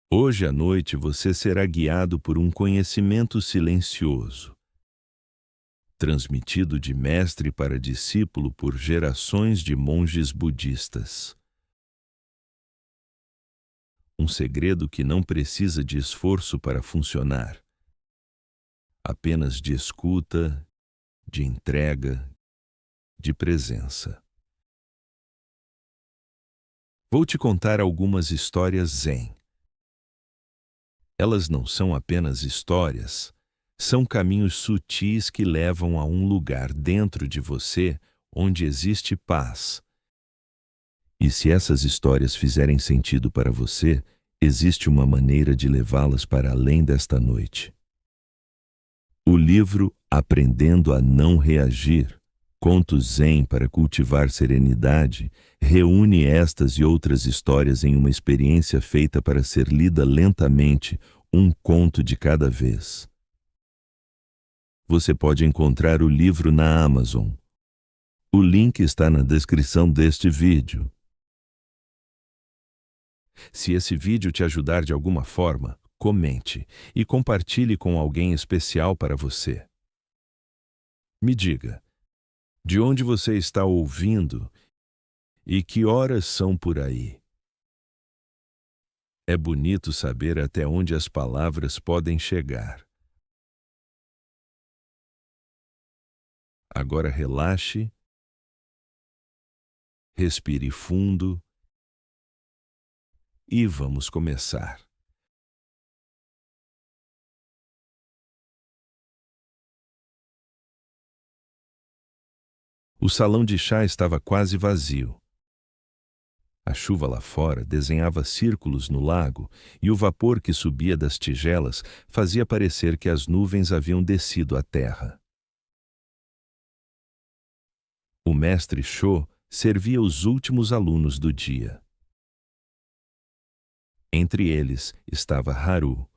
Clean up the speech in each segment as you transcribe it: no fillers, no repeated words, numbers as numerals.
Hoje à noite você será guiado por um conhecimento silencioso, transmitido de mestre para discípulo por gerações de monges budistas. Um segredo que não precisa de esforço para funcionar, apenas de escuta, de entrega, de presença. Vou te contar algumas histórias zen. Elas não são apenas histórias, são caminhos sutis que levam a um lugar dentro de você onde existe paz. E se essas histórias fizerem sentido para você, existe uma maneira de levá-las para além desta noite. O livro Aprendendo a Não Reagir, Contos Zen para Cultivar Serenidade, reúne estas e outras histórias em uma experiência feita para ser lida lentamente, um conto de cada vez. Você pode encontrar o livro na Amazon. O link está na descrição deste vídeo. Se esse vídeo te ajudar de alguma forma, comente e compartilhe com alguém especial para você. Me diga, de onde você está ouvindo e que horas são por aí? É bonito saber até onde as palavras podem chegar. Agora relaxe, respire fundo e vamos começar. O salão de chá estava quase vazio. A chuva lá fora desenhava círculos no lago e o vapor que subia das tigelas fazia parecer que as nuvens haviam descido à terra. O mestre Sho servia os últimos alunos do dia. Entre eles estava Haru,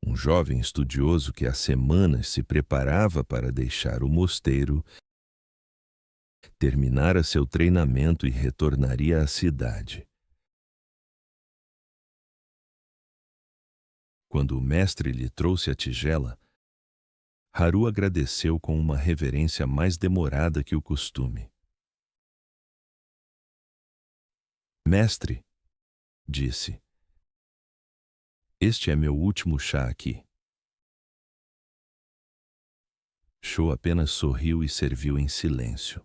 um jovem estudioso que há semanas se preparava para deixar o mosteiro, terminara seu treinamento e retornaria à cidade. Quando o mestre lhe trouxe a tigela, Haru agradeceu com uma reverência mais demorada que o costume. Mestre, disse, este é meu último chá aqui. Sho apenas sorriu e serviu em silêncio.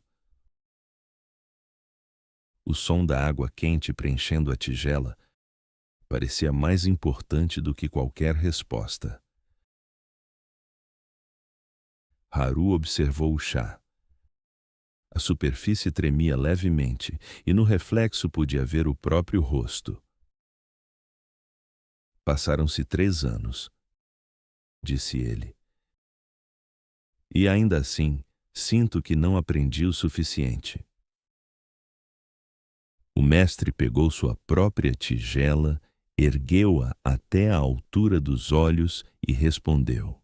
O som da água quente preenchendo a tigela parecia mais importante do que qualquer resposta. Haru observou o chá. A superfície tremia levemente e no reflexo podia ver o próprio rosto. Passaram-se 3 anos, disse ele. E ainda assim, sinto que não aprendi o suficiente. O mestre pegou sua própria tigela, ergueu-a até a altura dos olhos e respondeu.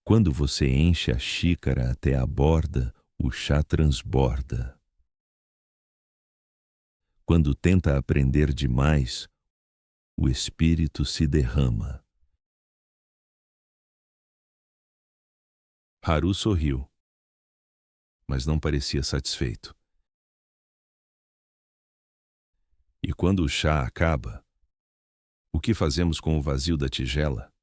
Quando você enche a xícara até a borda, o chá transborda. Quando tenta aprender demais, o espírito se derrama. Haru sorriu, mas não parecia satisfeito. E quando o chá acaba, o que fazemos com o vazio da tigela?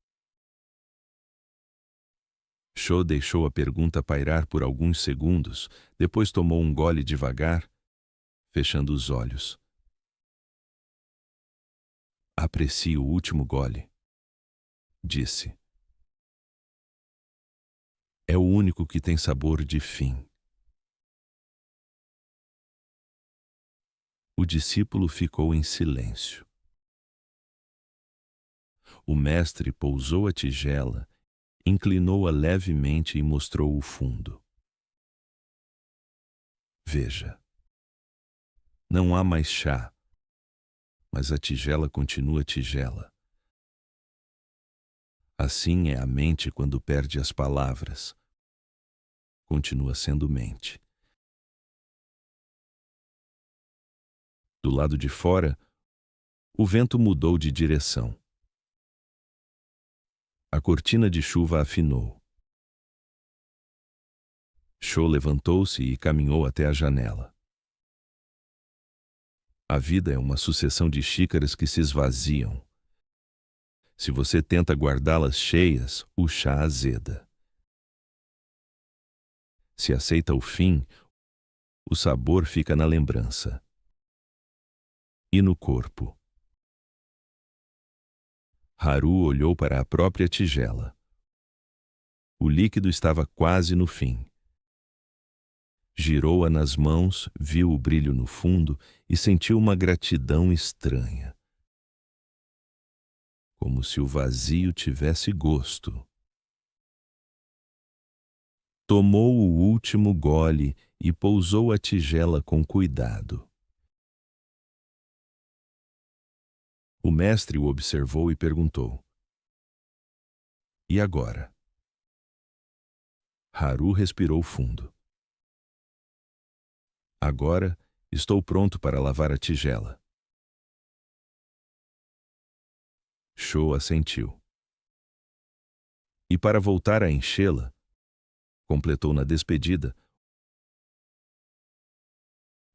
Sho deixou a pergunta pairar por alguns segundos, depois tomou um gole devagar, fechando os olhos. Aprecie o último gole, disse. É o único que tem sabor de fim. O discípulo ficou em silêncio. O mestre pousou a tigela, inclinou-a levemente e mostrou o fundo. Veja. Não há mais chá, mas a tigela continua tigela. Assim é a mente quando perde as palavras. Continua sendo mente. Do lado de fora, O vento mudou de direção. A cortina de chuva afinou. Cho levantou-se e caminhou até a janela. A vida é uma sucessão de xícaras que se esvaziam. Se você tenta guardá-las cheias, o chá azeda. Se aceita o fim, o sabor fica na lembrança. E no corpo? Haru olhou para a própria tigela. O líquido estava quase no fim. Girou-a nas mãos, viu o brilho no fundo e sentiu uma gratidão estranha. Como se o vazio tivesse gosto. Tomou o último gole e pousou a tigela com cuidado. O mestre o observou e perguntou: "E agora?" Haru respirou fundo. "Agora estou pronto para lavar a tigela." Cho assentiu. "E para voltar a enchê-la," completou na despedida,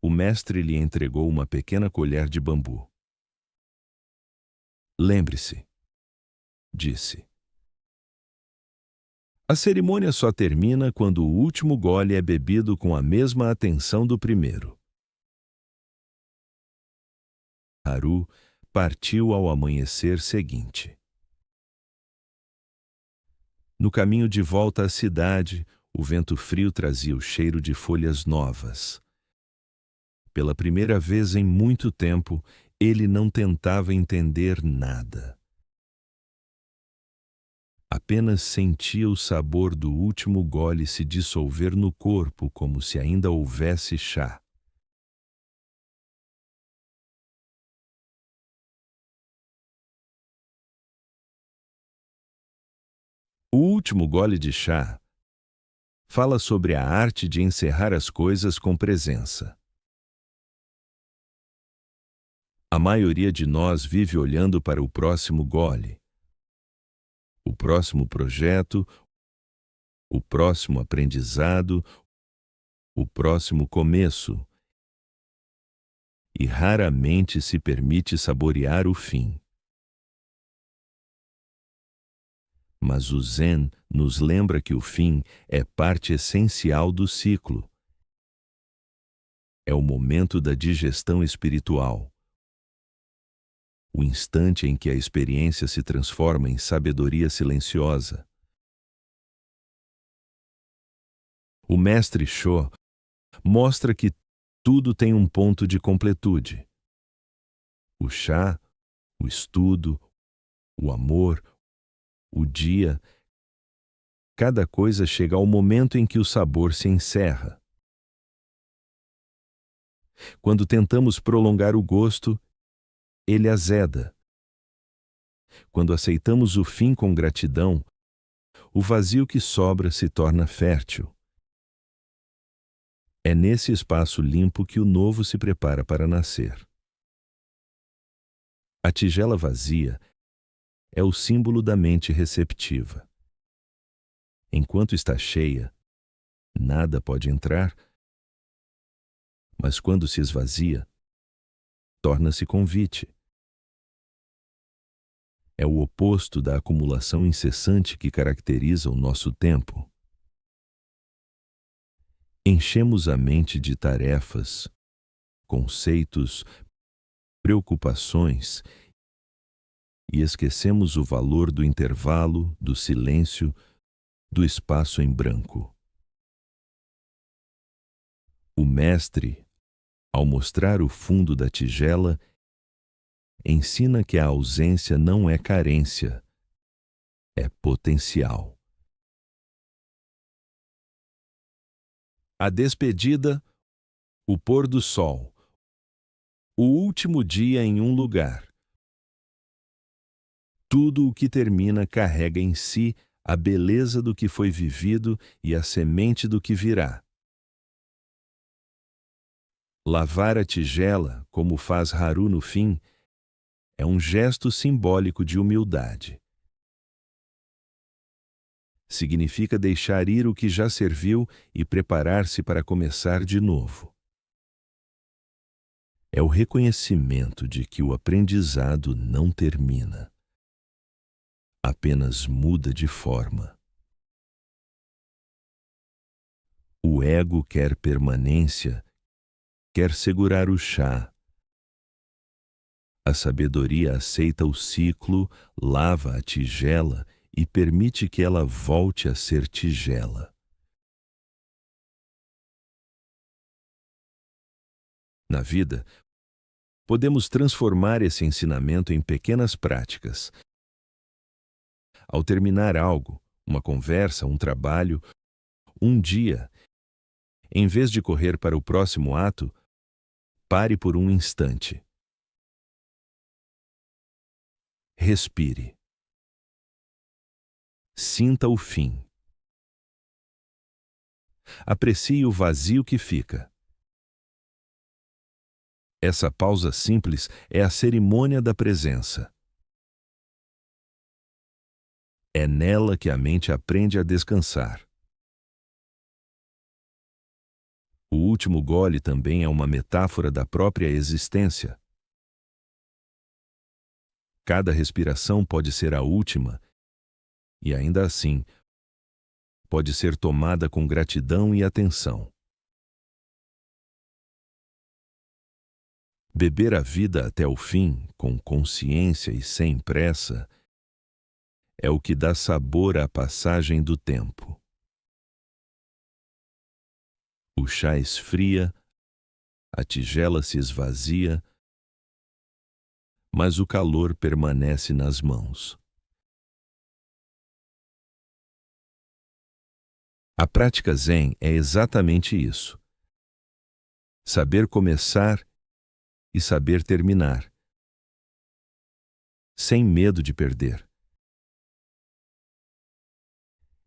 o mestre lhe entregou uma pequena colher de bambu. "Lembre-se," disse. A cerimônia só termina quando o último gole é bebido com a mesma atenção do primeiro. Haru partiu ao amanhecer seguinte. No caminho de volta à cidade, o vento frio trazia o cheiro de folhas novas. Pela primeira vez em muito tempo, ele não tentava entender nada. Apenas sentia o sabor do último gole se dissolver no corpo como se ainda houvesse chá. O último gole de chá fala sobre a arte de encerrar as coisas com presença. A maioria de nós vive olhando para o próximo gole, o próximo projeto, o próximo aprendizado, o próximo começo, e raramente se permite saborear o fim. Mas o Zen nos lembra que o fim é parte essencial do ciclo. É o momento da digestão espiritual. O instante em que a experiência se transforma em sabedoria silenciosa. O mestre Cho mostra que tudo tem um ponto de completude. O chá, o estudo, o amor, o dia, cada coisa chega ao momento em que o sabor se encerra. Quando tentamos prolongar o gosto, ele azeda. Quando aceitamos o fim com gratidão, o vazio que sobra se torna fértil. É nesse espaço limpo que o novo se prepara para nascer. A tigela vazia é o símbolo da mente receptiva. Enquanto está cheia, nada pode entrar, mas quando se esvazia, torna-se convite. É o oposto da acumulação incessante que caracteriza o nosso tempo. Enchemos a mente de tarefas, conceitos, preocupações e esquecemos o valor do intervalo, do silêncio, do espaço em branco. O mestre, ao mostrar o fundo da tigela, ensina que a ausência não é carência, é potencial. A despedida, o pôr do sol, o último dia em um lugar. Tudo o que termina carrega em si a beleza do que foi vivido e a semente do que virá. Lavar a tigela, como faz Haru no fim, É um gesto simbólico de humildade. Significa deixar ir o que já serviu e preparar-se para começar de novo. É o reconhecimento de que o aprendizado não termina, apenas muda de forma. O ego quer permanência, quer segurar o chá. A sabedoria aceita o ciclo, lava a tigela e permite que ela volte a ser tigela. Na vida, podemos transformar esse ensinamento em pequenas práticas. Ao terminar algo, uma conversa, um trabalho, um dia, em vez de correr para o próximo ato, pare por um instante. Respire. Sinta o fim. Aprecie o vazio que fica. Essa pausa simples é a cerimônia da presença. É nela que a mente aprende a descansar. O último gole também é uma metáfora da própria existência. Cada respiração pode ser a última, e ainda assim, pode ser tomada com gratidão e atenção. Beber a vida até o fim, com consciência e sem pressa, é o que dá sabor à passagem do tempo. O chá esfria, a tigela se esvazia, mas o calor permanece nas mãos. A prática Zen é exatamente isso. Saber começar e saber terminar, sem medo de perder.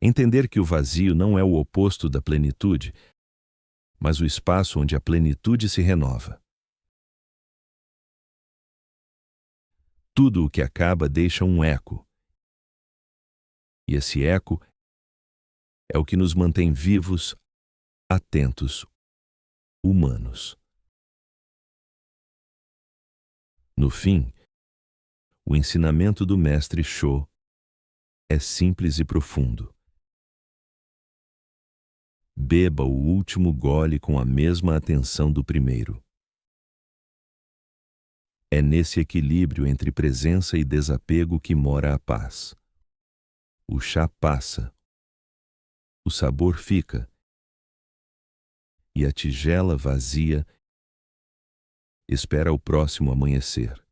Entender que o vazio não é o oposto da plenitude, mas o espaço onde a plenitude se renova. Tudo o que acaba deixa um eco. E esse eco é o que nos mantém vivos, atentos, humanos. No fim, o ensinamento do mestre Sho é simples e profundo. Beba o último gole com a mesma atenção do primeiro. É nesse equilíbrio entre presença e desapego que mora a paz. O chá passa, o sabor fica, e a tigela vazia espera o próximo amanhecer.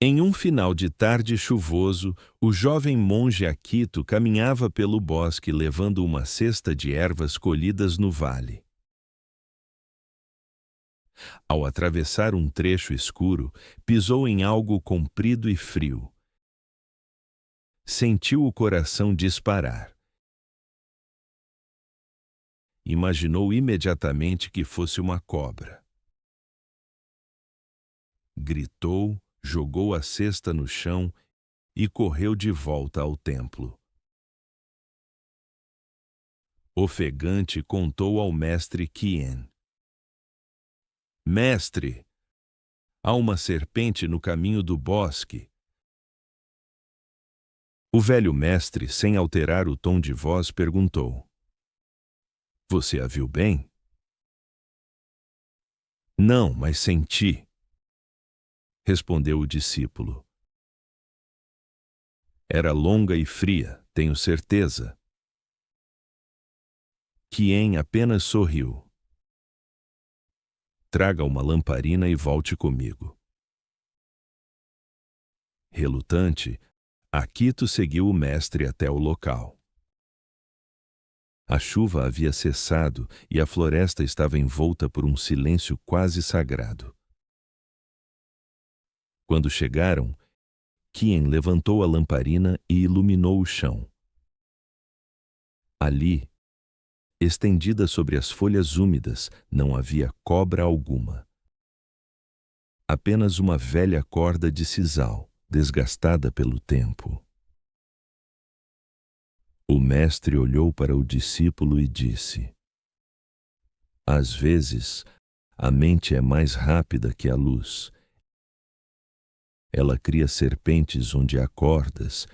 Em um final de tarde chuvoso, o jovem monge Akito caminhava pelo bosque levando uma cesta de ervas colhidas no vale. Ao atravessar um trecho escuro, pisou em algo comprido e frio. Sentiu o coração disparar. Imaginou imediatamente que fosse uma cobra. Gritou, jogou a cesta no chão e correu de volta ao templo. Ofegante, contou ao mestre Kien: Mestre, há uma serpente no caminho do bosque. O velho mestre, sem alterar o tom de voz, perguntou: Você a viu bem? Não, mas senti, respondeu o discípulo. Era longa e fria, tenho certeza. Kien apenas sorriu. Traga uma lamparina e volte comigo. Relutante, Akito seguiu o mestre até o local. A chuva havia cessado e a floresta estava envolta por um silêncio quase sagrado. Quando chegaram, Kien levantou a lamparina e iluminou o chão. Ali, estendida sobre as folhas úmidas, não havia cobra alguma. Apenas uma velha corda de sisal, desgastada pelo tempo. O mestre olhou para o discípulo e disse: às vezes, a mente é mais rápida que a luz. Ela cria serpentes onde há cordas,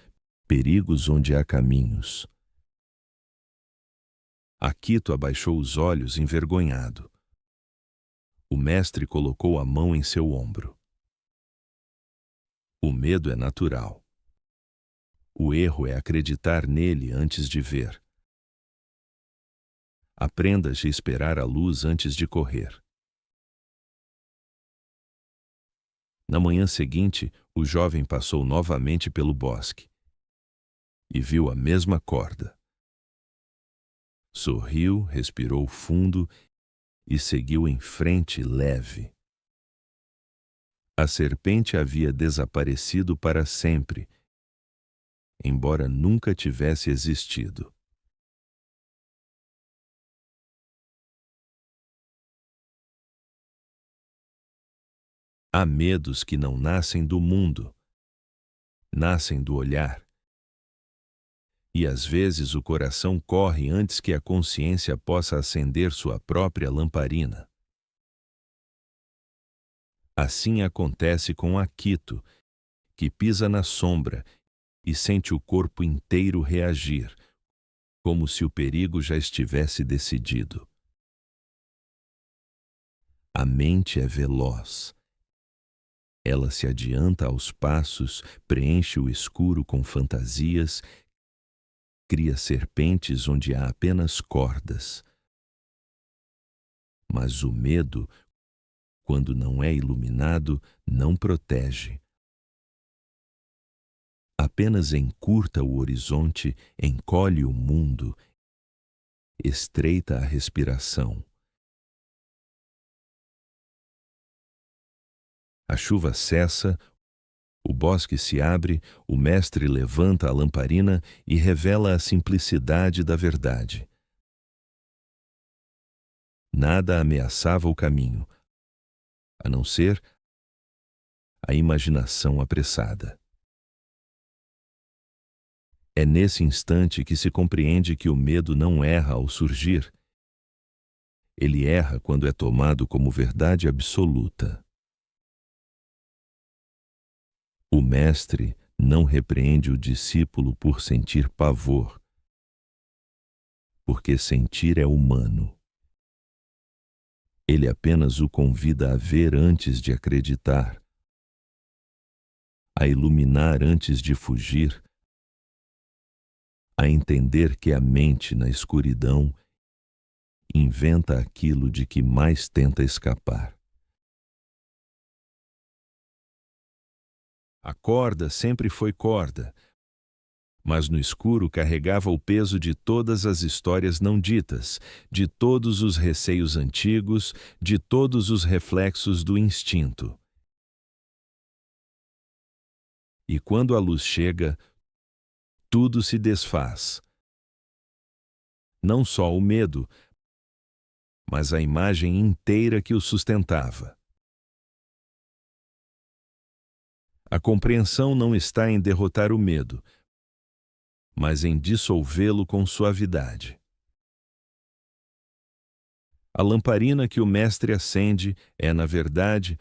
perigos onde há caminhos. Akito abaixou os olhos envergonhado. O mestre colocou a mão em seu ombro. O medo é natural. O erro é acreditar nele antes de ver. Aprenda a esperar a luz antes de correr. Na manhã seguinte, o jovem passou novamente pelo bosque e viu a mesma corda. Sorriu, respirou fundo e seguiu em frente leve. A serpente havia desaparecido para sempre, embora nunca tivesse existido. Há medos que não nascem do mundo, nascem do olhar. E às vezes o coração corre antes que a consciência possa acender sua própria lamparina. Assim acontece com Akito, que pisa na sombra e sente o corpo inteiro reagir, como se o perigo já estivesse decidido. A mente é veloz. Ela se adianta aos passos, preenche o escuro com fantasias, cria serpentes onde há apenas cordas. Mas o medo, quando não é iluminado, não protege. Apenas encurta o horizonte, encolhe o mundo, estreita a respiração. A chuva cessa, o bosque se abre, o mestre levanta a lamparina e revela a simplicidade da verdade. Nada ameaçava o caminho, a não ser a imaginação apressada. É nesse instante que se compreende que o medo não erra ao surgir. Ele erra quando é tomado como verdade absoluta. O mestre não repreende o discípulo por sentir pavor, porque sentir é humano. Ele apenas o convida a ver antes de acreditar, a iluminar antes de fugir, a entender que a mente na escuridão inventa aquilo de que mais tenta escapar. A corda sempre foi corda, mas no escuro carregava o peso de todas as histórias não ditas, de todos os receios antigos, de todos os reflexos do instinto. E quando a luz chega, tudo se desfaz. Não só o medo, mas a imagem inteira que o sustentava. A compreensão não está em derrotar o medo, mas em dissolvê-lo com suavidade. A lamparina que o mestre acende é, na verdade,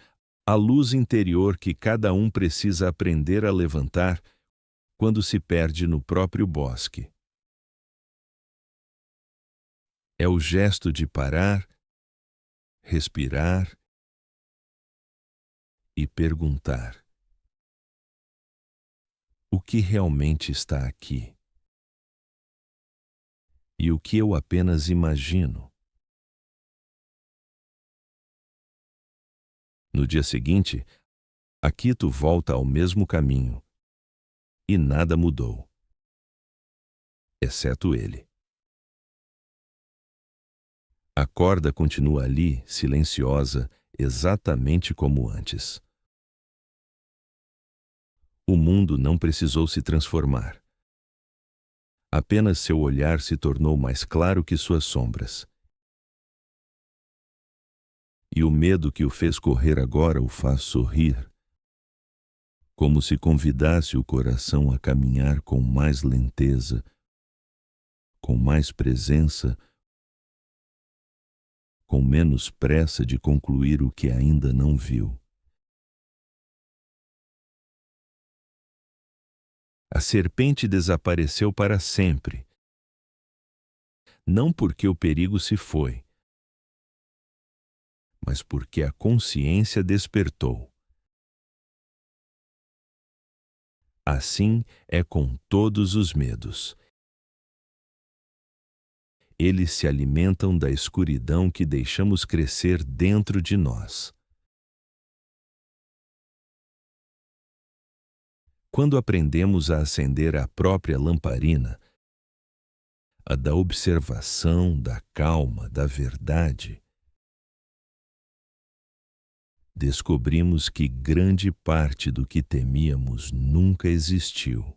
a luz interior que cada um precisa aprender a levantar quando se perde no próprio bosque. É o gesto de parar, respirar e perguntar: o que realmente está aqui? E o que eu apenas imagino? No dia seguinte, Akito volta ao mesmo caminho. E nada mudou. Exceto ele. A corda continua ali, silenciosa, exatamente como antes. O mundo não precisou se transformar. Apenas seu olhar se tornou mais claro que suas sombras. E o medo que o fez correr agora o faz sorrir, como se convidasse o coração a caminhar com mais lenteza, com mais presença, com menos pressa de concluir o que ainda não viu. A serpente desapareceu para sempre, não porque o perigo se foi, mas porque a consciência despertou. Assim é com todos os medos. Eles se alimentam da escuridão que deixamos crescer dentro de nós. Quando aprendemos a acender a própria lamparina, a da observação, da calma, da verdade, descobrimos que grande parte do que temíamos nunca existiu.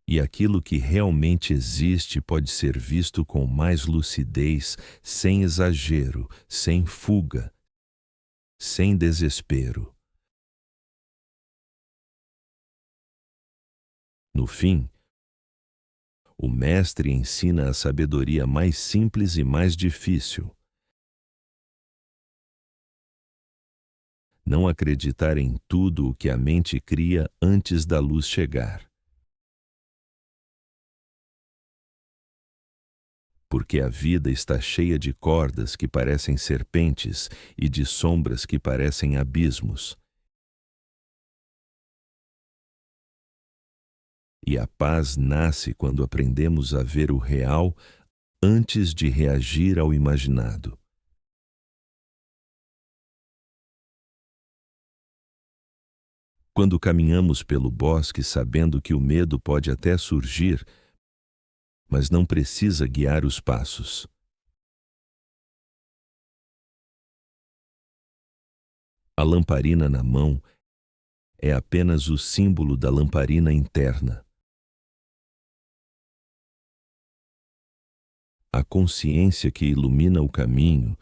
E aquilo que realmente existe pode ser visto com mais lucidez, sem exagero, sem fuga, sem desespero. No fim, o mestre ensina a sabedoria mais simples e mais difícil. Não acreditar em tudo o que a mente cria antes da luz chegar. Porque a vida está cheia de cordas que parecem serpentes e de sombras que parecem abismos. E a paz nasce quando aprendemos a ver o real antes de reagir ao imaginado. Quando caminhamos pelo bosque sabendo que o medo pode até surgir, mas não precisa guiar os passos. A lamparina na mão é apenas o símbolo da lamparina interna. A consciência que ilumina o caminho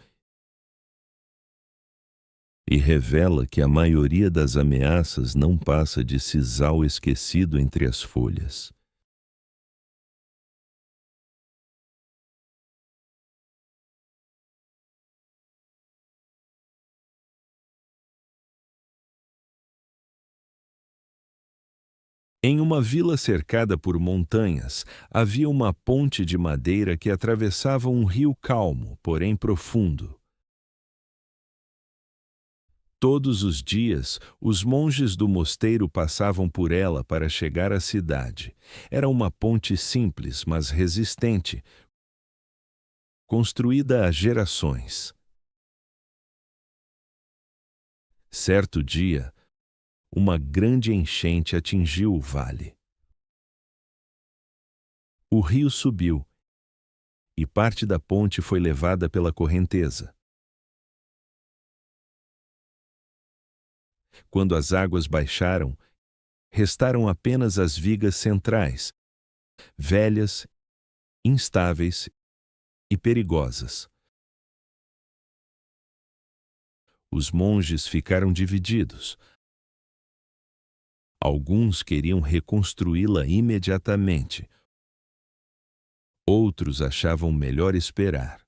e revela que a maioria das ameaças não passa de sisal esquecido entre as folhas. Em uma vila cercada por montanhas, havia uma ponte de madeira que atravessava um rio calmo, porém profundo. Todos os dias, os monges do mosteiro passavam por ela para chegar à cidade. Era uma ponte simples, mas resistente, construída há gerações. Certo dia, uma grande enchente atingiu o vale. O rio subiu e parte da ponte foi levada pela correnteza. Quando as águas baixaram, restaram apenas as vigas centrais, velhas, instáveis e perigosas. Os monges ficaram divididos. Alguns queriam reconstruí-la imediatamente. Outros achavam melhor esperar.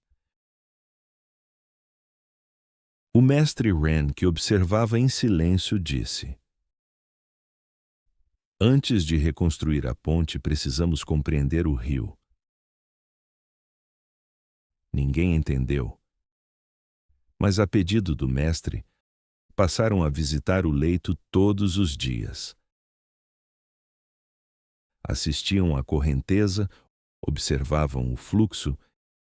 O mestre Ren, que observava em silêncio, disse: Antes de reconstruir a ponte, precisamos compreender o rio. Ninguém entendeu. Mas, a pedido do mestre, passaram a visitar o leito todos os dias. Assistiam à correnteza, observavam o fluxo,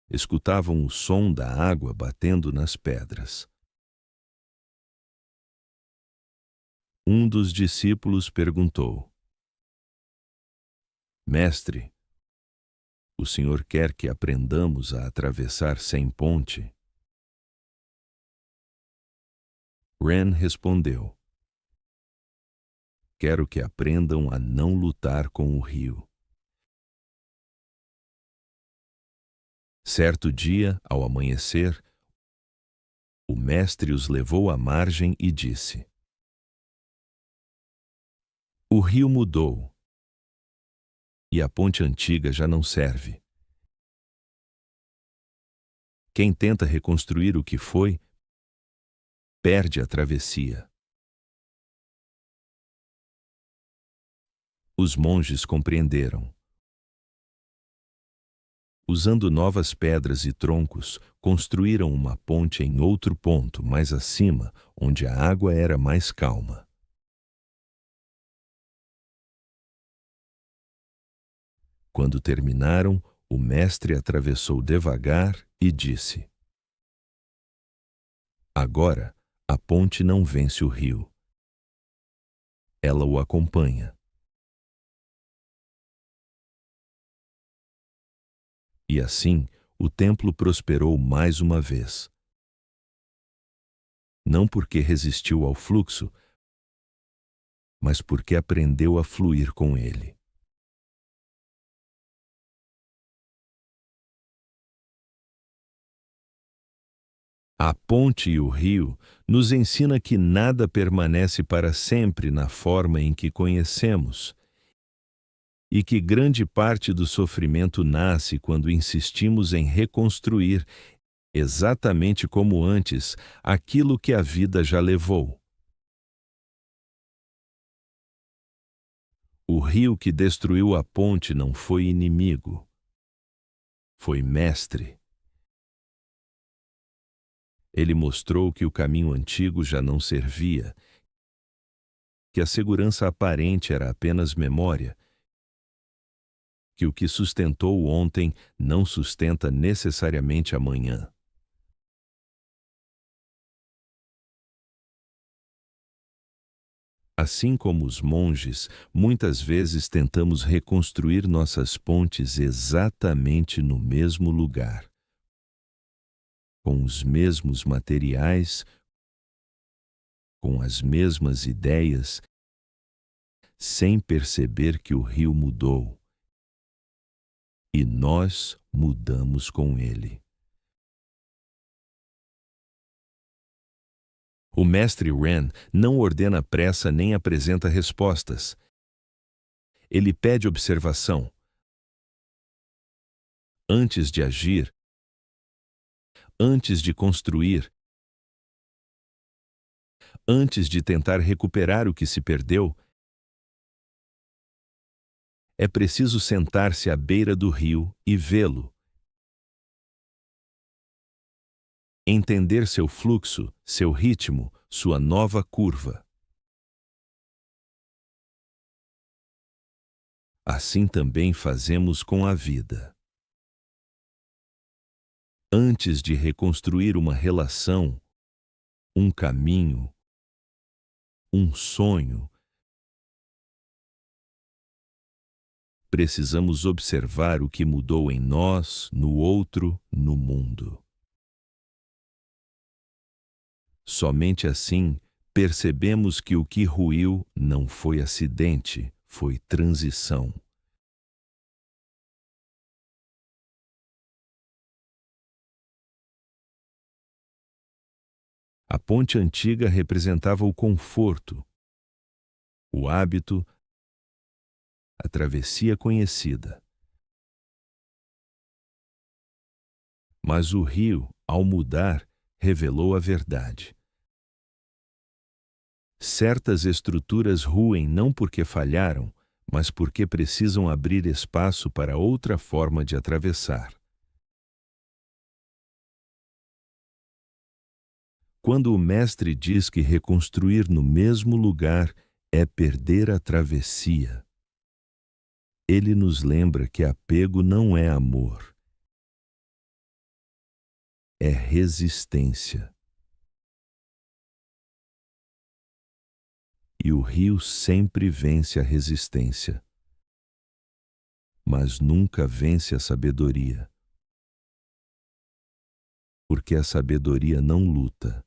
escutavam o som da água batendo nas pedras. Um dos discípulos perguntou: Mestre, o senhor quer que aprendamos a atravessar sem ponte? Ren respondeu: quero que aprendam a não lutar com o rio. Certo dia, ao amanhecer, o mestre os levou à margem e disse: o rio mudou e a ponte antiga já não serve. Quem tenta reconstruir o que foi, perde a travessia. Os monges compreenderam. Usando novas pedras e troncos, construíram uma ponte em outro ponto, mais acima, onde a água era mais calma. Quando terminaram, o mestre atravessou devagar e disse: agora, a ponte não vence o rio. Ela o acompanha. E assim, o templo prosperou mais uma vez. Não porque resistiu ao fluxo, mas porque aprendeu a fluir com ele. A ponte e o rio nos ensina que nada permanece para sempre na forma em que conhecemos, e que grande parte do sofrimento nasce quando insistimos em reconstruir, exatamente como antes, aquilo que a vida já levou. O rio que destruiu a ponte não foi inimigo, foi mestre. Ele mostrou que o caminho antigo já não servia, que a segurança aparente era apenas memória, que o que sustentou ontem não sustenta necessariamente amanhã. Assim como os monges, muitas vezes tentamos reconstruir nossas pontes exatamente no mesmo lugar, com os mesmos materiais, com as mesmas ideias, sem perceber que o rio mudou e nós mudamos com ele. O mestre Ren não ordena pressa nem apresenta respostas. Ele pede observação. Antes de agir, antes de construir, antes de tentar recuperar o que se perdeu, é preciso sentar-se à beira do rio e vê-lo. Entender seu fluxo, seu ritmo, sua nova curva. Assim também fazemos com a vida. Antes de reconstruir uma relação, um caminho, um sonho, precisamos observar o que mudou em nós, no outro, no mundo. Somente assim percebemos que o que ruiu não foi acidente, foi transição. A ponte antiga representava o conforto, o hábito, a travessia conhecida. Mas o rio, ao mudar, revelou a verdade. Certas estruturas ruem não porque falharam, mas porque precisam abrir espaço para outra forma de atravessar. Quando o mestre diz que reconstruir no mesmo lugar é perder a travessia, ele nos lembra que apego não é amor, é resistência. E o rio sempre vence a resistência, mas nunca vence a sabedoria. Porque a sabedoria não luta,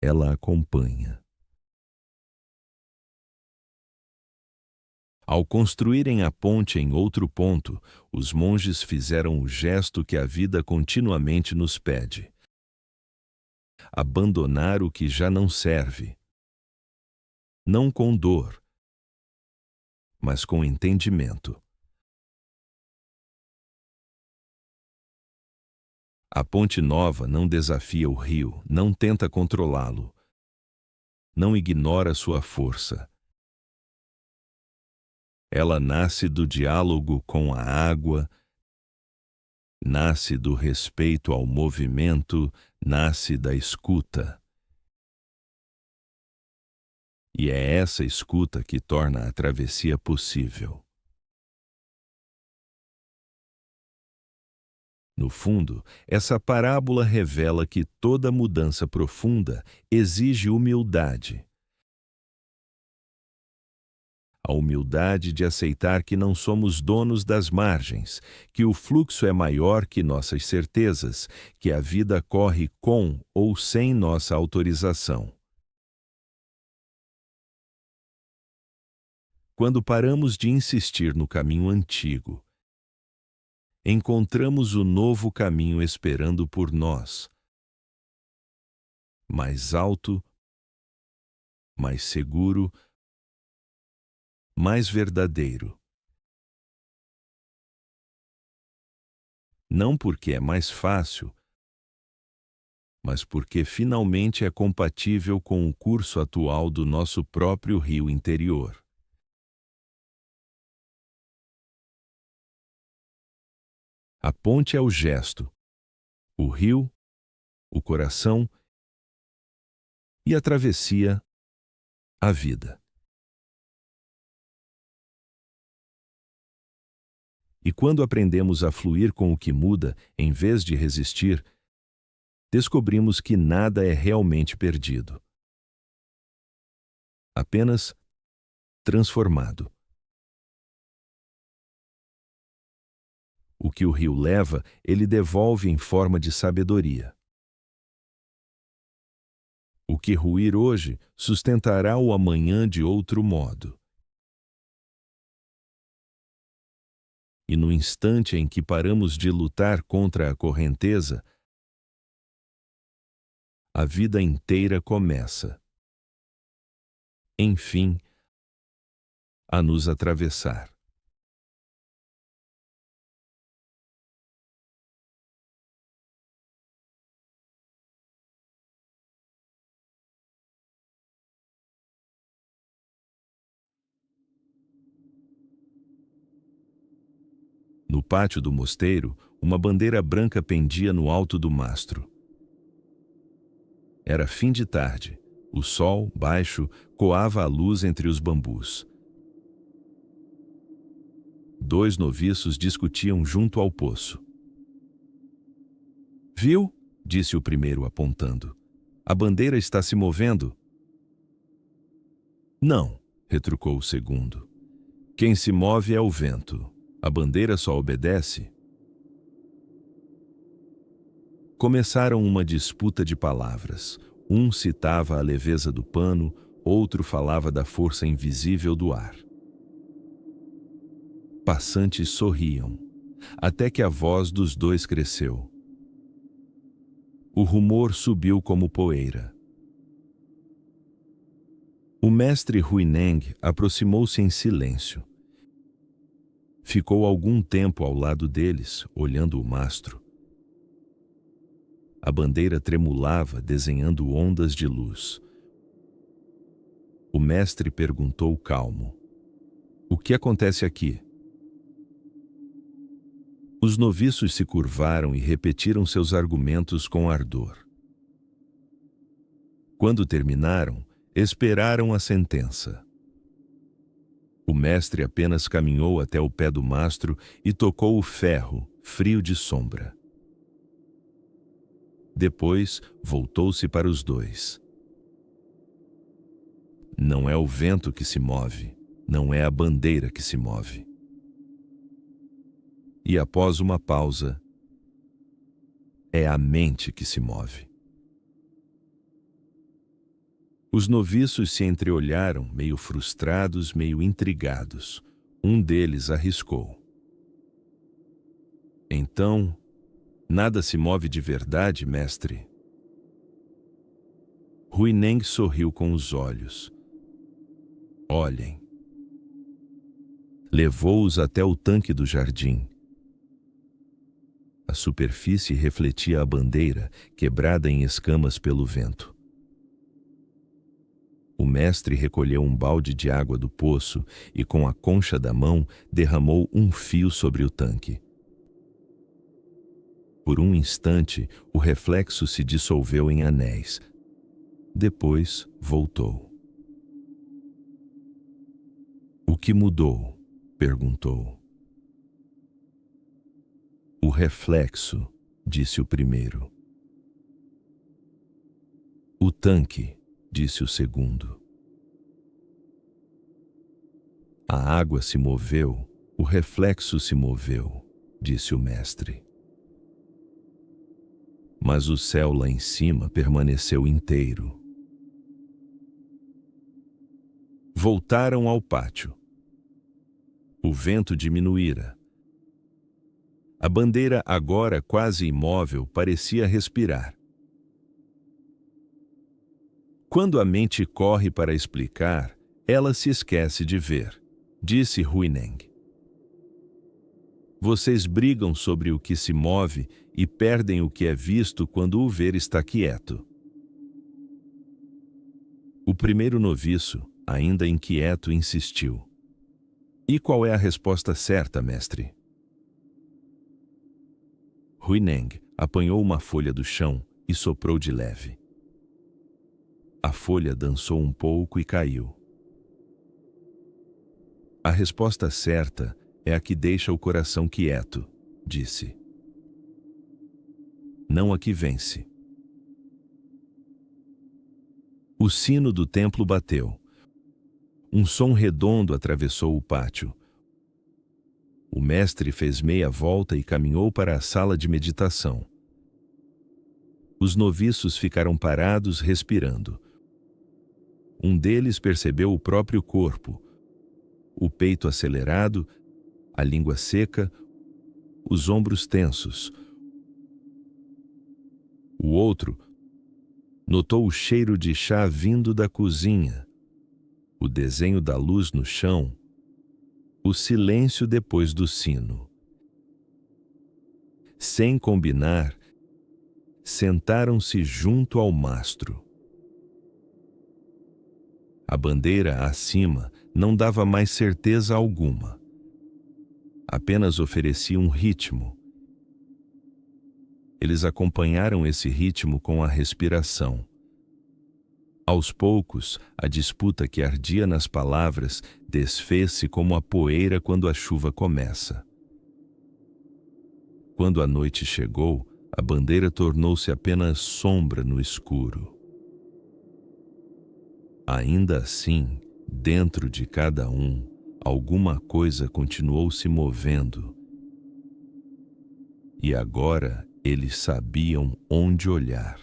ela acompanha. Ao construírem a ponte em outro ponto, os monges fizeram o gesto que a vida continuamente nos pede: abandonar o que já não serve, não com dor, mas com entendimento. A ponte nova não desafia o rio, não tenta controlá-lo, não ignora sua força. Ela nasce do diálogo com a água, nasce do respeito ao movimento, nasce da escuta. E é essa escuta que torna a travessia possível. No fundo, essa parábola revela que toda mudança profunda exige humildade. A humildade de aceitar que não somos donos das margens, que o fluxo é maior que nossas certezas, que a vida corre com ou sem nossa autorização. Quando paramos de insistir no caminho antigo, encontramos o novo caminho esperando por nós. Mais alto, mais seguro, mais verdadeiro. Não porque é mais fácil, mas porque finalmente é compatível com o curso atual do nosso próprio rio interior. A ponte é o gesto, o rio, o coração e a travessia, a vida. E quando aprendemos a fluir com o que muda, em vez de resistir, descobrimos que nada é realmente perdido. Apenas transformado. O que o rio leva, ele devolve em forma de sabedoria. O que ruir hoje sustentará o amanhã de outro modo. E no instante em que paramos de lutar contra a correnteza, a vida inteira começa, enfim, a nos atravessar. No pátio do mosteiro, uma bandeira branca pendia no alto do mastro. Era fim de tarde. O sol, baixo, coava a luz entre os bambus. 2 noviços discutiam junto ao poço. "Viu?", disse o primeiro apontando. "A bandeira está se movendo." "Não", retrucou o segundo. "Quem se move é o vento. A bandeira só obedece." Começaram uma disputa de palavras. Um citava a leveza do pano, outro falava da força invisível do ar. Passantes sorriam, até que a voz dos dois cresceu. O rumor subiu como poeira. O mestre Huineng aproximou-se em silêncio. Ficou algum tempo ao lado deles, olhando o mastro. A bandeira tremulava, desenhando ondas de luz. O mestre perguntou calmo: "O que acontece aqui?" Os noviços se curvaram e repetiram seus argumentos com ardor. Quando terminaram, esperaram a sentença. O mestre apenas caminhou até o pé do mastro e tocou o ferro, frio de sombra. Depois, voltou-se para os dois. Não é o vento que se move, não é a bandeira que se move. E após uma pausa, é a mente que se move. Os noviços se entreolharam, meio frustrados, meio intrigados. Um deles arriscou: então, nada se move de verdade, mestre? Huineng sorriu com os olhos. Olhem. Levou-os até o tanque do jardim. A superfície refletia a bandeira, quebrada em escamas pelo vento. O mestre recolheu um balde de água do poço e, com a concha da mão, derramou um fio sobre o tanque. Por um instante, o reflexo se dissolveu em anéis. Depois, voltou. O que mudou? Perguntou. O reflexo, disse o primeiro. O tanque, disse o segundo. A água se moveu, o reflexo se moveu, disse o mestre. Mas o céu lá em cima permaneceu inteiro. Voltaram ao pátio. O vento diminuíra. A bandeira, agora quase imóvel, parecia respirar. Quando a mente corre para explicar, ela se esquece de ver, disse Huineng. Vocês brigam sobre o que se move e perdem o que é visto quando o ver está quieto. O primeiro noviço, ainda inquieto, insistiu. E qual é a resposta certa, mestre? Huineng apanhou uma folha do chão e soprou de leve. A folha dançou um pouco e caiu. A resposta certa é a que deixa o coração quieto, disse. Não a que vence. O sino do templo bateu. Um som redondo atravessou o pátio. O mestre fez meia volta e caminhou para a sala de meditação. Os noviços ficaram parados, respirando. Um deles percebeu o próprio corpo, o peito acelerado, a língua seca, os ombros tensos. O outro notou o cheiro de chá vindo da cozinha, o desenho da luz no chão, o silêncio depois do sino. Sem combinar, sentaram-se junto ao mastro. A bandeira acima não dava mais certeza alguma. Apenas oferecia um ritmo. Eles acompanharam esse ritmo com a respiração. Aos poucos, a disputa que ardia nas palavras desfez-se como a poeira quando a chuva começa. Quando a noite chegou, a bandeira tornou-se apenas sombra no escuro. Ainda assim, dentro de cada um, alguma coisa continuou se movendo. E agora eles sabiam onde olhar.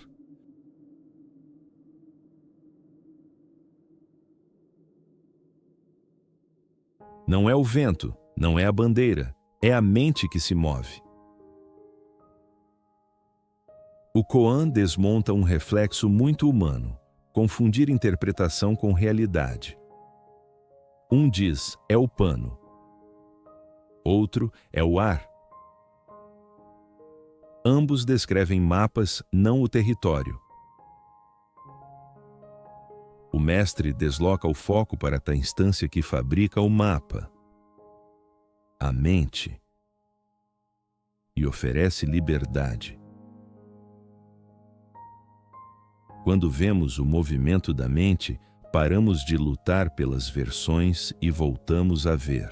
Não é o vento, não é a bandeira, é a mente que se move. O koan desmonta um reflexo muito humano, confundir interpretação com realidade. Um diz, é o pano. Outro, é o ar. Ambos descrevem mapas, não o território. O mestre desloca o foco para a instância que fabrica o mapa, a mente, e oferece liberdade. Quando vemos o movimento da mente, paramos de lutar pelas versões e voltamos a ver.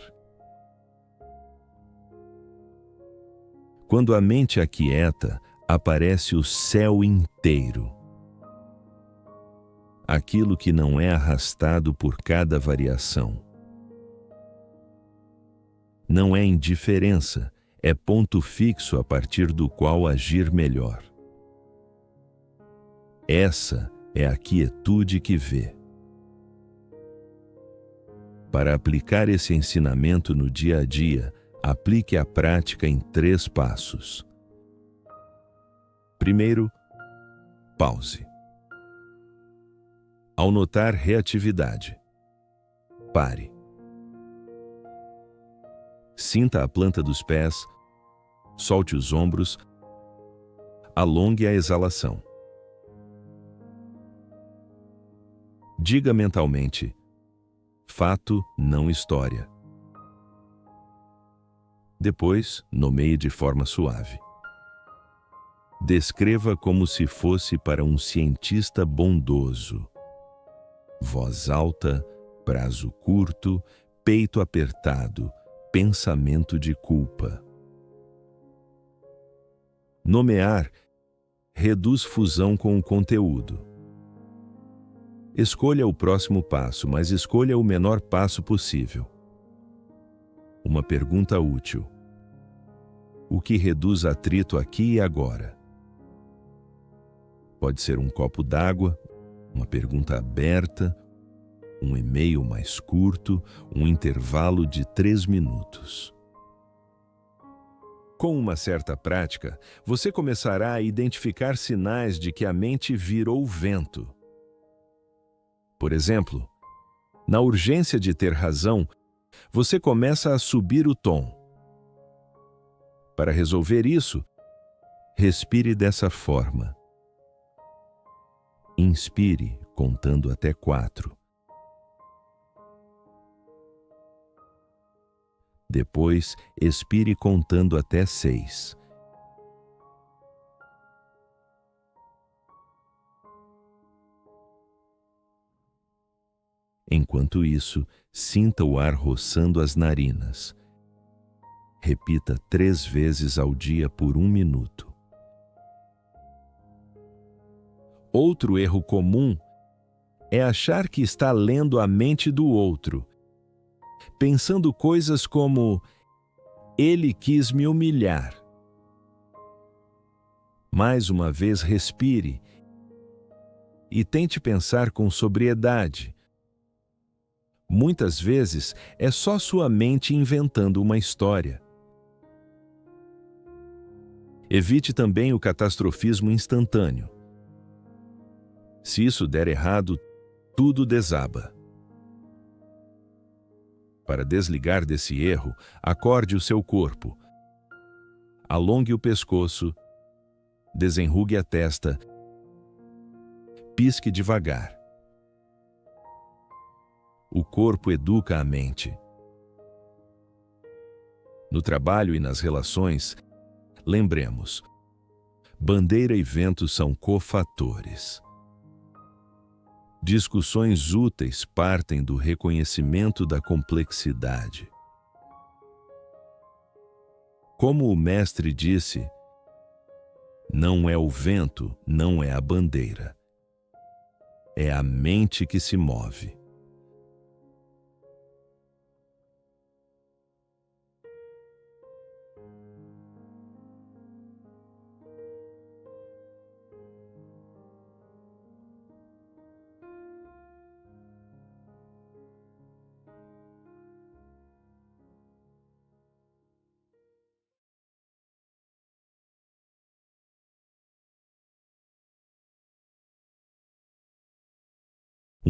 Quando a mente aquieta, aparece o céu inteiro. Aquilo que não é arrastado por cada variação. Não é indiferença, é ponto fixo a partir do qual agir melhor. Essa é a quietude que vê. Para aplicar esse ensinamento no dia a dia, aplique a prática em 3 passos. Primeiro, pause. Ao notar reatividade, pare. Sinta a planta dos pés, solte os ombros, alongue a exalação. Diga mentalmente: fato, não história. Depois, nomeie de forma suave. Descreva como se fosse para um cientista bondoso. Voz alta, prazo curto, peito apertado, pensamento de culpa. Nomear reduz fusão com o conteúdo. Escolha o próximo passo, mas escolha o menor passo possível. Uma pergunta útil: o que reduz atrito aqui e agora? Pode ser um copo d'água, uma pergunta aberta, um e-mail mais curto, um intervalo de 3 minutos. Com uma certa prática, você começará a identificar sinais de que a mente virou vento. Por exemplo, na urgência de ter razão, você começa a subir o tom. Para resolver isso, respire dessa forma. Inspire, contando até 4. Depois, expire contando até 6. Enquanto isso, sinta o ar roçando as narinas. Repita 3 vezes ao dia por 1 minuto. Outro erro comum é achar que está lendo a mente do outro, pensando coisas como: ele quis me humilhar. Mais uma vez, respire e tente pensar com sobriedade. Muitas vezes é só sua mente inventando uma história. Evite também o catastrofismo instantâneo. Se isso der errado, tudo desaba. Para desligar desse erro, acorde o seu corpo. Alongue o pescoço, desenrugue a testa, pisque devagar. O corpo educa a mente. No trabalho e nas relações, lembremos: bandeira e vento são cofatores. Discussões úteis partem do reconhecimento da complexidade. Como o mestre disse, não é o vento, não é a bandeira. É a mente que se move.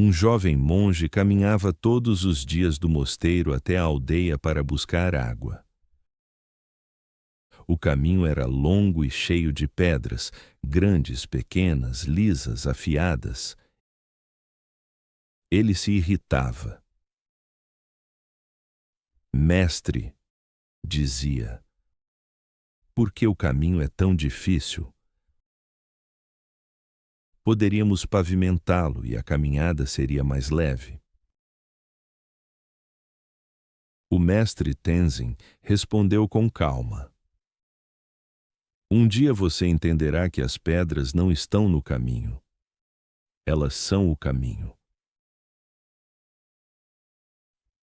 Um jovem monge caminhava todos os dias do mosteiro até a aldeia para buscar água. O caminho era longo e cheio de pedras, grandes, pequenas, lisas, afiadas. Ele se irritava. Mestre, dizia, por que o caminho é tão difícil? Poderíamos pavimentá-lo e a caminhada seria mais leve. O mestre Tenzin respondeu com calma. Um dia você entenderá que as pedras não estão no caminho. Elas são o caminho.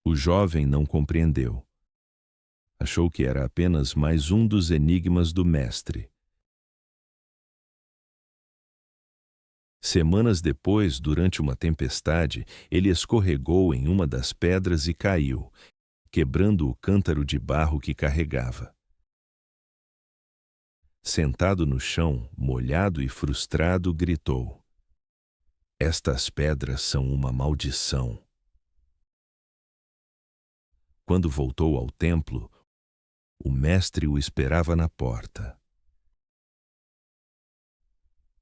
O jovem não compreendeu. Achou que era apenas mais um dos enigmas do mestre. Semanas depois, durante uma tempestade, ele escorregou em uma das pedras e caiu, quebrando o cântaro de barro que carregava. Sentado no chão, molhado e frustrado, gritou: "Estas pedras são uma maldição." Quando voltou ao templo, o mestre o esperava na porta.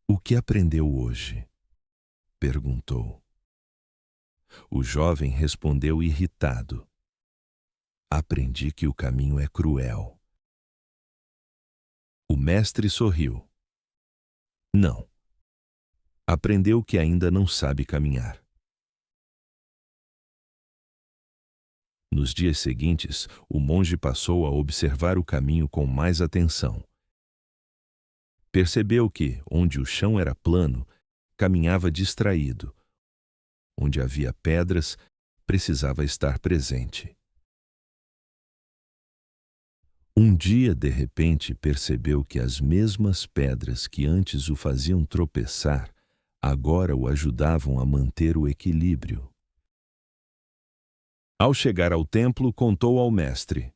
"O que aprendeu hoje?" perguntou. O jovem respondeu irritado: "Aprendi que o caminho é cruel." O mestre sorriu. "Não. Aprendeu que ainda não sabe caminhar." Nos dias seguintes, o monge passou a observar o caminho com mais atenção. Percebeu que, onde o chão era plano, caminhava distraído. Onde havia pedras, precisava estar presente. Um dia, de repente, percebeu que as mesmas pedras que antes o faziam tropeçar, agora o ajudavam a manter o equilíbrio. Ao chegar ao templo, contou ao mestre: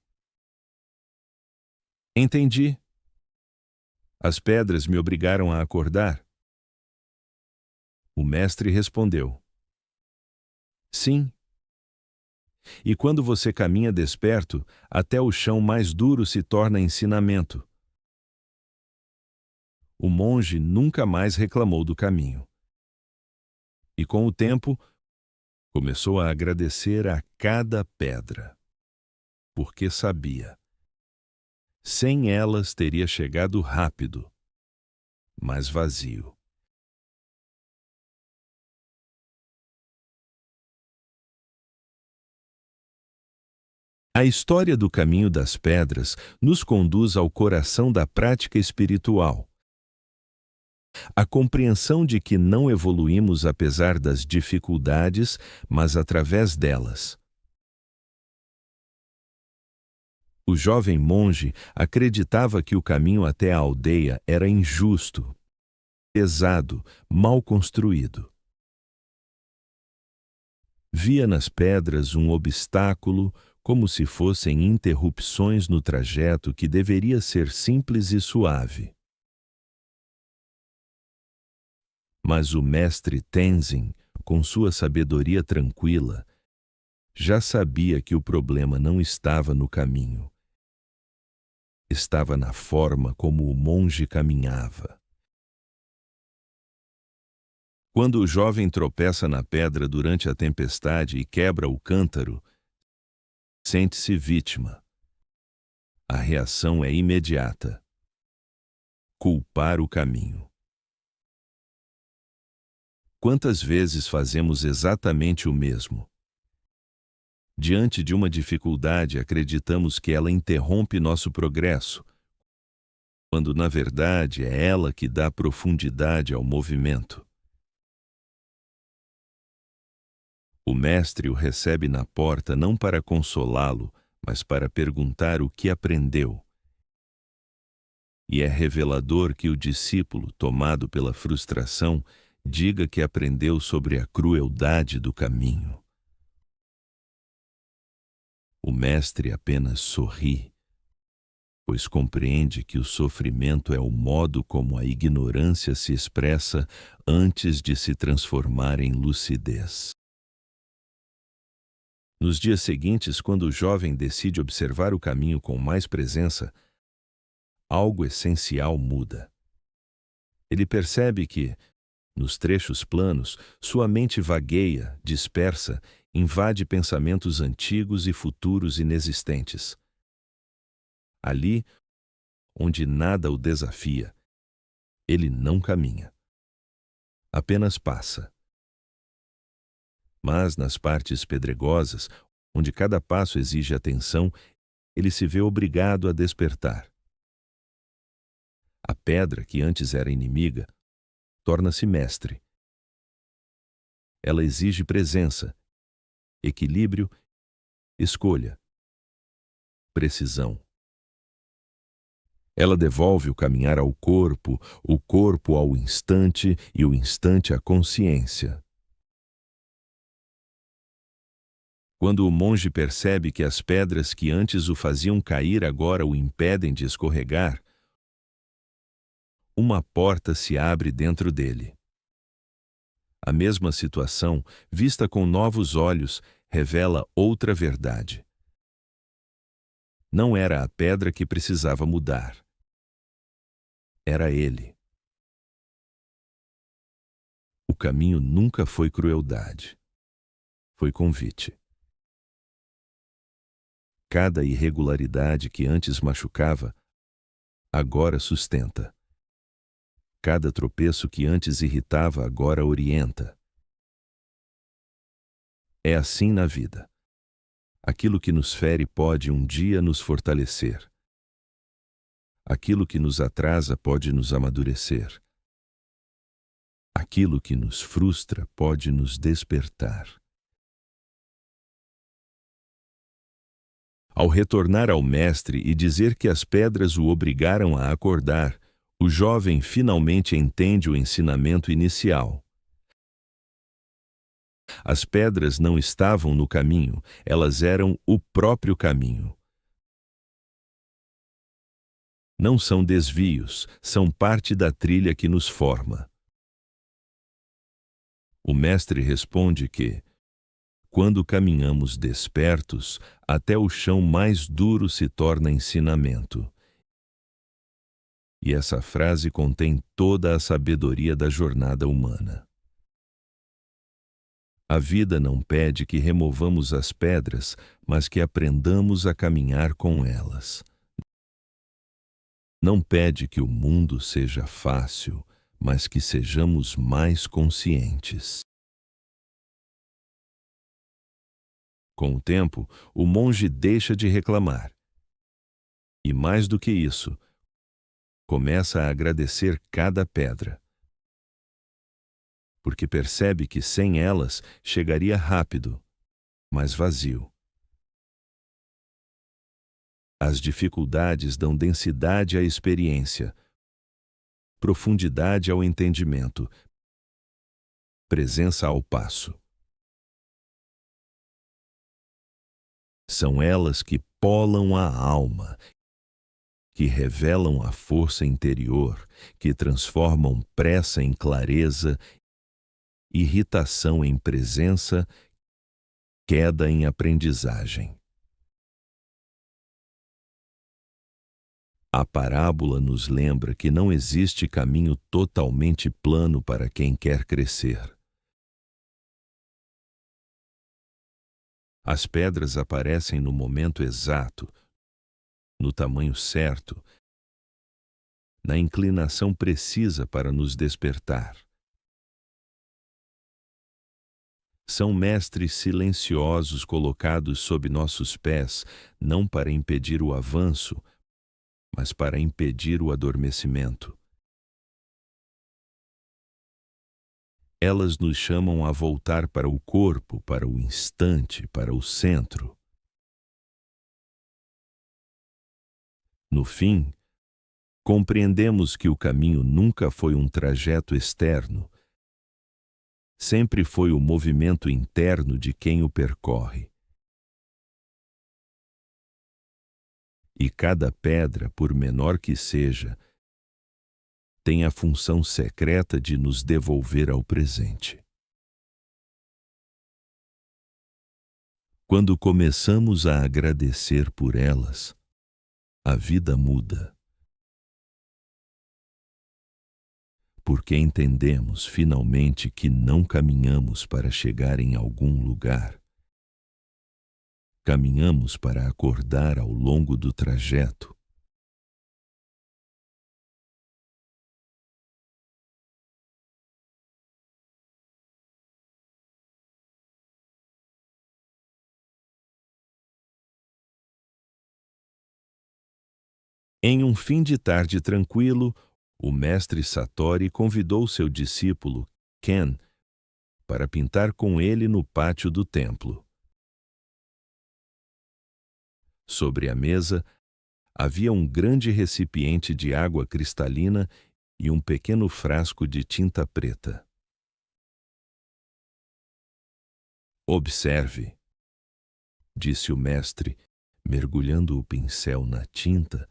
"Entendi. As pedras me obrigaram a acordar." O mestre respondeu: "Sim. E quando você caminha desperto, até o chão mais duro se torna ensinamento." O monge nunca mais reclamou do caminho. E com o tempo, começou a agradecer a cada pedra, porque sabia: sem elas teria chegado rápido, mas vazio. A história do caminho das pedras nos conduz ao coração da prática espiritual. A compreensão de que não evoluímos apesar das dificuldades, mas através delas. O jovem monge acreditava que o caminho até a aldeia era injusto, pesado, mal construído. Via nas pedras um obstáculo, como se fossem interrupções no trajeto que deveria ser simples e suave. Mas o mestre Tenzin, com sua sabedoria tranquila, já sabia que o problema não estava no caminho. Estava na forma como o monge caminhava. Quando o jovem tropeça na pedra durante a tempestade e quebra o cântaro, sente-se vítima. A reação é imediata: culpar o caminho. Quantas vezes fazemos exatamente o mesmo? Diante de uma dificuldade, acreditamos que ela interrompe nosso progresso, quando na verdade é ela que dá profundidade ao movimento. O mestre o recebe na porta não para consolá-lo, mas para perguntar o que aprendeu. E é revelador que o discípulo, tomado pela frustração, diga que aprendeu sobre a crueldade do caminho. O mestre apenas sorri, pois compreende que o sofrimento é o modo como a ignorância se expressa antes de se transformar em lucidez. Nos dias seguintes, quando o jovem decide observar o caminho com mais presença, algo essencial muda. Ele percebe que, nos trechos planos, sua mente vagueia, dispersa, invade pensamentos antigos e futuros inexistentes. Ali, onde nada o desafia, ele não caminha. Apenas passa. Mas nas partes pedregosas, onde cada passo exige atenção, ele se vê obrigado a despertar. A pedra, que antes era inimiga, torna-se mestre. Ela exige presença, equilíbrio, escolha, precisão. Ela devolve o caminhar ao corpo, o corpo ao instante e o instante à consciência. Quando o monge percebe que as pedras que antes o faziam cair agora o impedem de escorregar, uma porta se abre dentro dele. A mesma situação, vista com novos olhos, revela outra verdade. Não era a pedra que precisava mudar. Era ele. O caminho nunca foi crueldade. Foi convite. Cada irregularidade que antes machucava, agora sustenta. Cada tropeço que antes irritava, agora orienta. É assim na vida. Aquilo que nos fere pode um dia nos fortalecer. Aquilo que nos atrasa pode nos amadurecer. Aquilo que nos frustra pode nos despertar. Ao retornar ao mestre e dizer que as pedras o obrigaram a acordar, o jovem finalmente entende o ensinamento inicial. As pedras não estavam no caminho, elas eram o próprio caminho. Não são desvios, são parte da trilha que nos forma. O mestre responde que, quando caminhamos despertos, até o chão mais duro se torna ensinamento. E essa frase contém toda a sabedoria da jornada humana. A vida não pede que removamos as pedras, mas que aprendamos a caminhar com elas. Não pede que o mundo seja fácil, mas que sejamos mais conscientes. Com o tempo, o monge deixa de reclamar. E mais do que isso, começa a agradecer cada pedra. Porque percebe que sem elas chegaria rápido, mas vazio. As dificuldades dão densidade à experiência, profundidade ao entendimento, presença ao passo. São elas que polam a alma, que revelam a força interior, que transformam pressa em clareza, irritação em presença, queda em aprendizagem. A parábola nos lembra que não existe caminho totalmente plano para quem quer crescer. As pedras aparecem no momento exato, no tamanho certo, na inclinação precisa para nos despertar. São mestres silenciosos colocados sob nossos pés, não para impedir o avanço, mas para impedir o adormecimento. Elas nos chamam a voltar para o corpo, para o instante, para o centro. No fim, compreendemos que o caminho nunca foi um trajeto externo, sempre foi o movimento interno de quem o percorre. E cada pedra, por menor que seja, tem a função secreta de nos devolver ao presente. Quando começamos a agradecer por elas, a vida muda. Porque entendemos finalmente que não caminhamos para chegar em algum lugar. Caminhamos para acordar ao longo do trajeto. Em um fim de tarde tranquilo, o mestre Satori convidou seu discípulo, Ken, para pintar com ele no pátio do templo. Sobre a mesa Havia um grande recipiente de água cristalina e um pequeno frasco de tinta preta. Observe, disse o mestre, mergulhando o pincel na tinta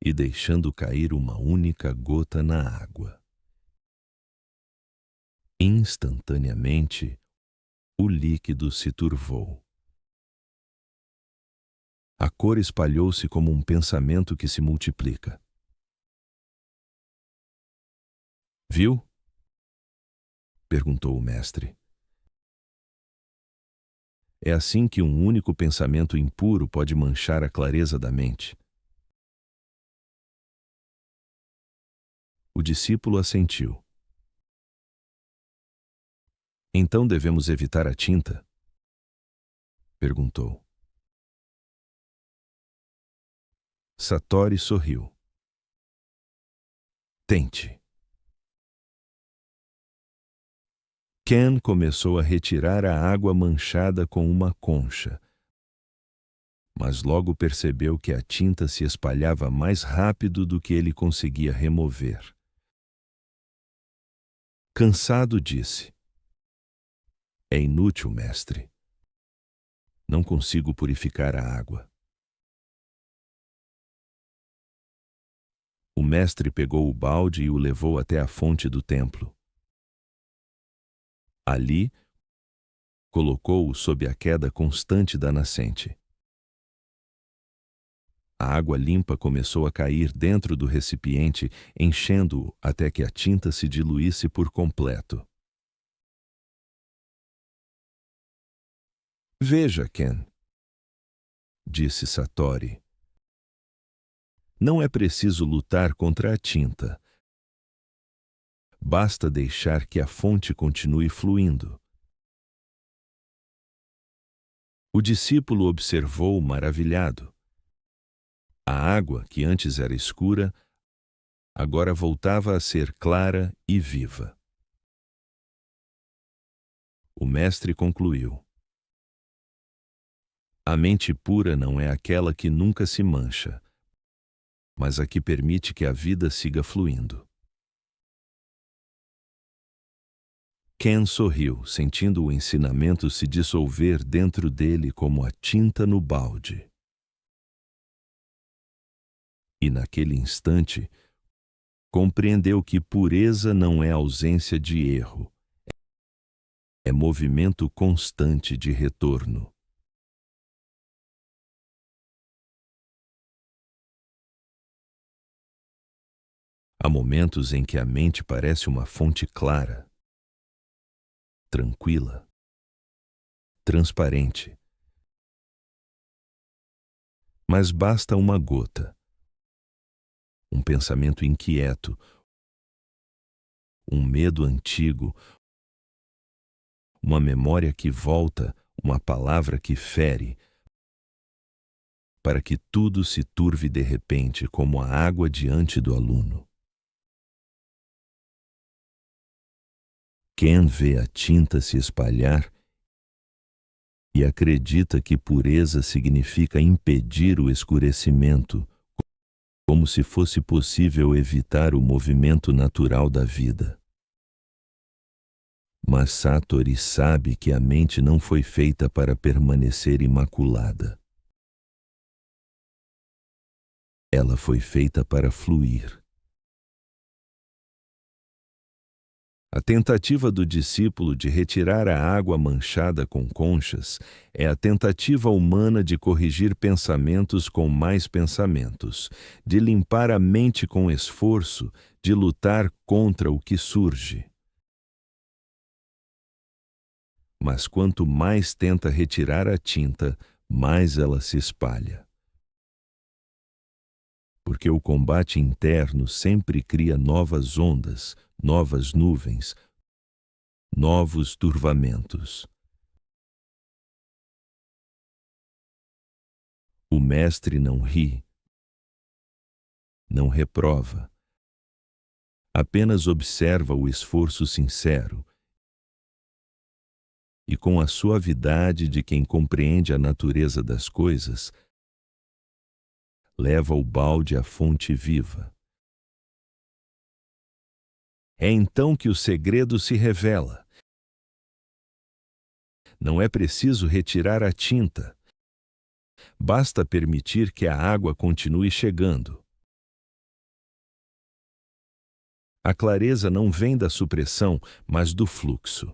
e deixando cair uma única gota na água. Instantaneamente, o líquido se turvou. A cor espalhou-se como um pensamento que se multiplica. Viu? Perguntou o mestre. É assim que um único pensamento impuro pode manchar a clareza da mente. O discípulo assentiu. Então devemos evitar a tinta? Perguntou. Satori sorriu. Tente. Ken começou a retirar a água manchada com uma concha, mas logo percebeu que a tinta se espalhava mais rápido do que ele conseguia remover. Cansado, disse: É inútil, mestre. Não consigo purificar a água. O mestre pegou o balde e o levou até a fonte do templo. Ali, colocou-o sob a queda constante da nascente. A água limpa começou a cair dentro do recipiente, enchendo-o até que a tinta se diluísse por completo. Veja, Ken, disse Satori. Não é preciso lutar contra a tinta. Basta deixar que a fonte continue fluindo. O discípulo observou maravilhado. A água, que antes era escura, agora voltava a ser clara e viva. O mestre concluiu: A mente pura não é aquela que nunca se mancha, mas a que permite que a vida siga fluindo. Ken sorriu, sentindo o ensinamento se dissolver dentro dele como a tinta no balde. E naquele instante, compreendeu que pureza não é ausência de erro, é movimento constante de retorno. Há momentos em que a mente parece uma fonte clara, tranquila, transparente. Mas basta uma gota, um pensamento inquieto, um medo antigo, uma memória que volta, uma palavra que fere, para que tudo se turve de repente como a água diante do aluno. Ken vê a tinta se espalhar e acredita que pureza significa impedir o escurecimento, como se fosse possível evitar o movimento natural da vida. Mas Satori sabe que a mente não foi feita para permanecer imaculada. Ela foi feita para fluir. A tentativa do discípulo de retirar a água manchada com conchas é a tentativa humana de corrigir pensamentos com mais pensamentos, de limpar a mente com esforço, de lutar contra o que surge. Mas quanto mais tenta retirar a tinta, mais ela se espalha. Porque o combate interno sempre cria novas ondas, novas nuvens, novos turvamentos. O mestre não ri, não reprova, apenas observa o esforço sincero e, com a suavidade de quem compreende a natureza das coisas, leva o balde à fonte viva. É então que o segredo se revela. Não é preciso retirar a tinta. Basta permitir que a água continue chegando. A clareza não vem da supressão, mas do fluxo.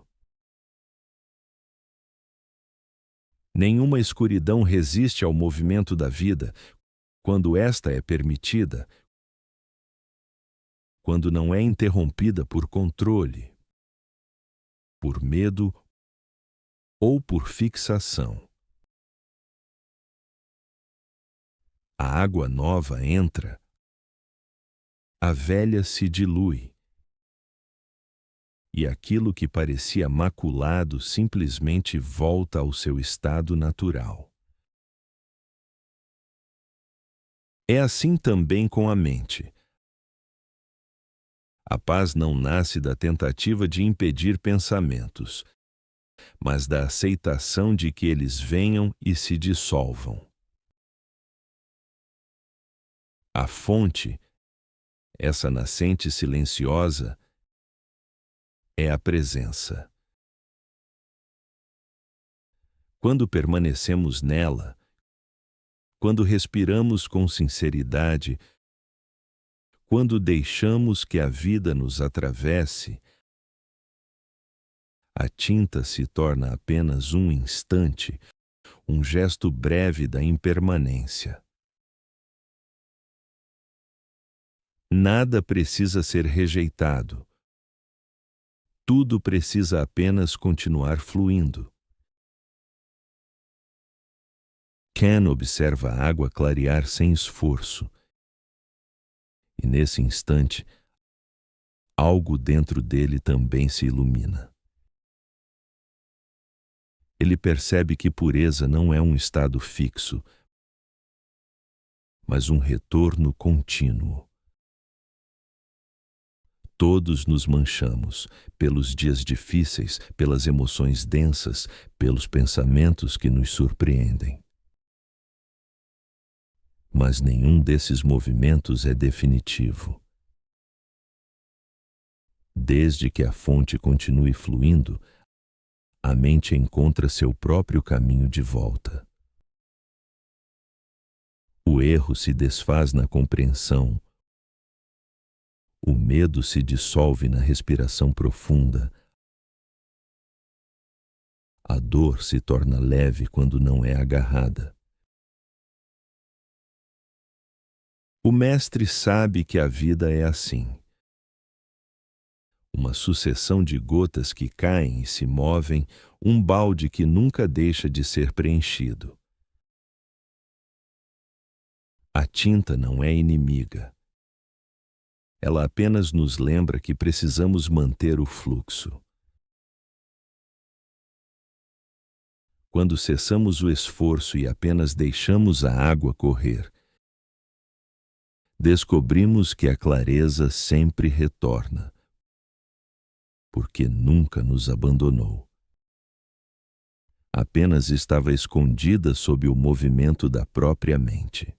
Nenhuma escuridão resiste ao movimento da vida quando esta é permitida, quando não é interrompida por controle, por medo ou por fixação. A água nova entra, a velha se dilui, e aquilo que parecia maculado simplesmente volta ao seu estado natural. É assim também com a mente. A paz não nasce da tentativa de impedir pensamentos, mas da aceitação de que eles venham e se dissolvam. A fonte, essa nascente silenciosa, é a presença. Quando permanecemos nela, quando respiramos com sinceridade, quando deixamos que a vida nos atravesse, a tinta se torna apenas um instante, um gesto breve da impermanência. Nada precisa ser rejeitado. Tudo precisa apenas continuar fluindo. Ken observa a água clarear sem esforço. E nesse instante, algo dentro dele também se ilumina. Ele percebe que pureza não é um estado fixo, mas um retorno contínuo. Todos nos manchamos pelos dias difíceis, pelas emoções densas, pelos pensamentos que nos surpreendem. Mas nenhum desses movimentos é definitivo. Desde que a fonte continue fluindo, a mente encontra seu próprio caminho de volta. O erro se desfaz na compreensão. O medo se dissolve na respiração profunda. A dor se torna leve quando não é agarrada. O mestre sabe que a vida é assim. Uma sucessão de gotas que caem e se movem, um balde que nunca deixa de ser preenchido. A tinta não é inimiga. Ela apenas nos lembra que precisamos manter o fluxo. Quando cessamos o esforço e apenas deixamos a água correr, descobrimos que a clareza sempre retorna, porque nunca nos abandonou. Apenas estava escondida sob o movimento da própria mente.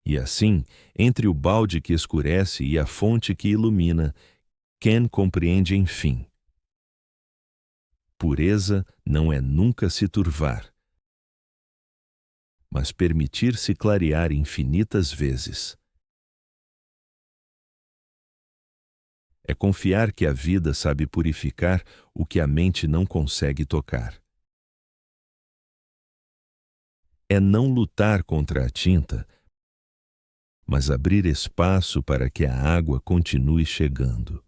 E assim, entre o balde que escurece e a fonte que ilumina, Ken compreende enfim. Pureza não é nunca se turvar, mas permitir-se clarear infinitas vezes. É confiar que a vida sabe purificar o que a mente não consegue tocar. É não lutar contra a tinta, mas abrir espaço para que a água continue chegando.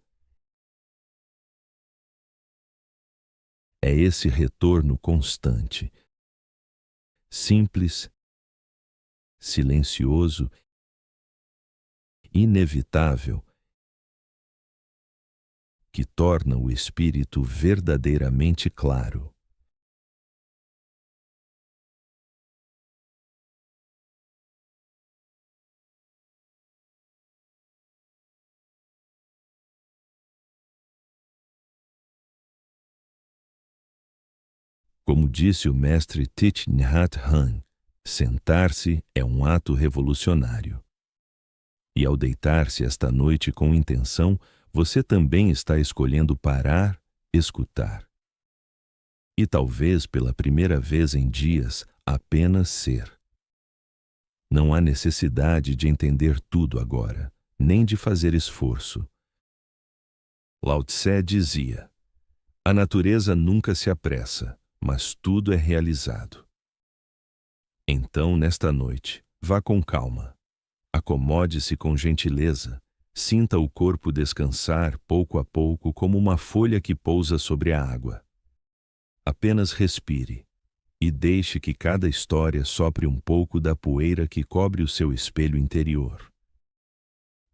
É esse retorno constante, simples, silencioso, inevitável, que torna o espírito verdadeiramente claro. Como disse o mestre Thich Nhat Hanh, sentar-se é um ato revolucionário. E ao deitar-se esta noite com intenção, você também está escolhendo parar, escutar. E talvez pela primeira vez em dias, apenas ser. Não há necessidade de entender tudo agora, nem de fazer esforço. Lao Tse dizia: a natureza nunca se apressa, mas tudo é realizado. Então, nesta noite, vá com calma. Acomode-se com gentileza, sinta o corpo descansar pouco a pouco como uma folha que pousa sobre a água. Apenas respire e deixe que cada história sopre um pouco da poeira que cobre o seu espelho interior.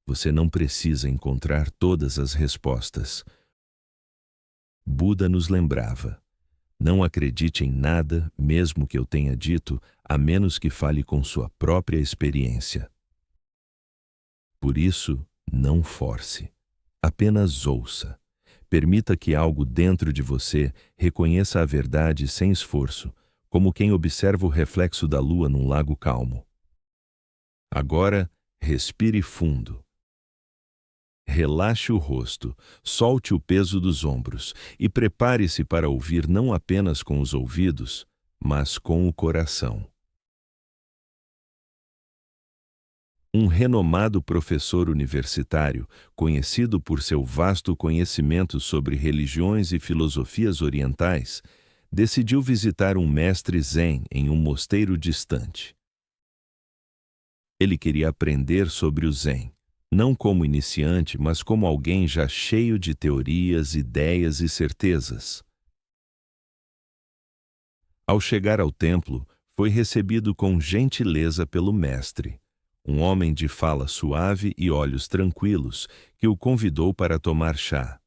Você não precisa encontrar todas as respostas. Buda nos lembrava: não acredite em nada, mesmo que eu tenha dito, a menos que fale com sua própria experiência. Por isso, não force. Apenas ouça. Permita que algo dentro de você reconheça a verdade sem esforço, como quem observa o reflexo da lua num lago calmo. Agora, respire fundo. Relaxe o rosto, solte o peso dos ombros e prepare-se para ouvir não apenas com os ouvidos, mas com o coração. Um renomado professor universitário, conhecido por seu vasto conhecimento sobre religiões e filosofias orientais, decidiu visitar um mestre zen em um mosteiro distante. Ele queria aprender sobre o zen, não como iniciante, mas como alguém já cheio de teorias, ideias e certezas. Ao chegar ao templo, foi recebido com gentileza pelo mestre, um homem de fala suave e olhos tranquilos, que o convidou para tomar chá.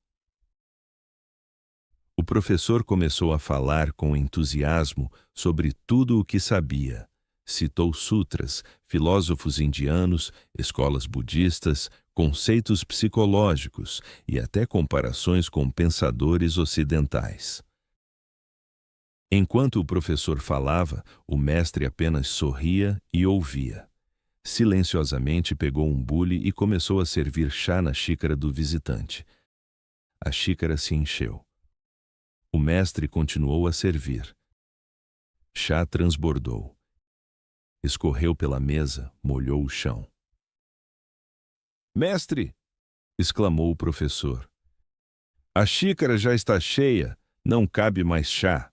O professor começou a falar com entusiasmo sobre tudo o que sabia. Citou sutras, filósofos indianos, escolas budistas, conceitos psicológicos e até comparações com pensadores ocidentais. Enquanto o professor falava, o mestre apenas sorria e ouvia. Silenciosamente pegou um bule e começou a servir chá na xícara do visitante. A xícara se encheu. O mestre continuou a servir. Chá transbordou. Escorreu pela mesa, molhou o chão. "Mestre!" exclamou o professor. "A xícara já está cheia, não cabe mais chá."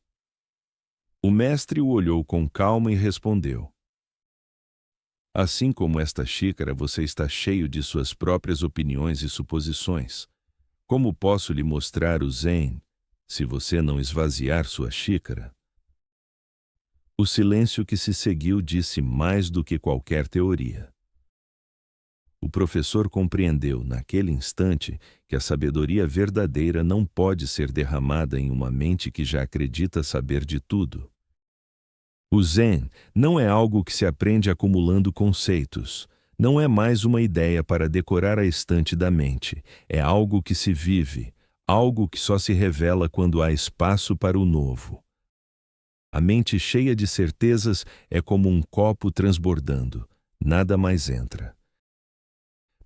O mestre o olhou com calma e respondeu: "Assim como esta xícara, você está cheio de suas próprias opiniões e suposições. Como posso lhe mostrar o Zen, se você não esvaziar sua xícara?" O silêncio que se seguiu disse mais do que qualquer teoria. O professor compreendeu, naquele instante, que a sabedoria verdadeira não pode ser derramada em uma mente que já acredita saber de tudo. O Zen não é algo que se aprende acumulando conceitos. Não é mais uma ideia para decorar a estante da mente. É algo que se vive, algo que só se revela quando há espaço para o novo. A mente cheia de certezas é como um copo transbordando. Nada mais entra.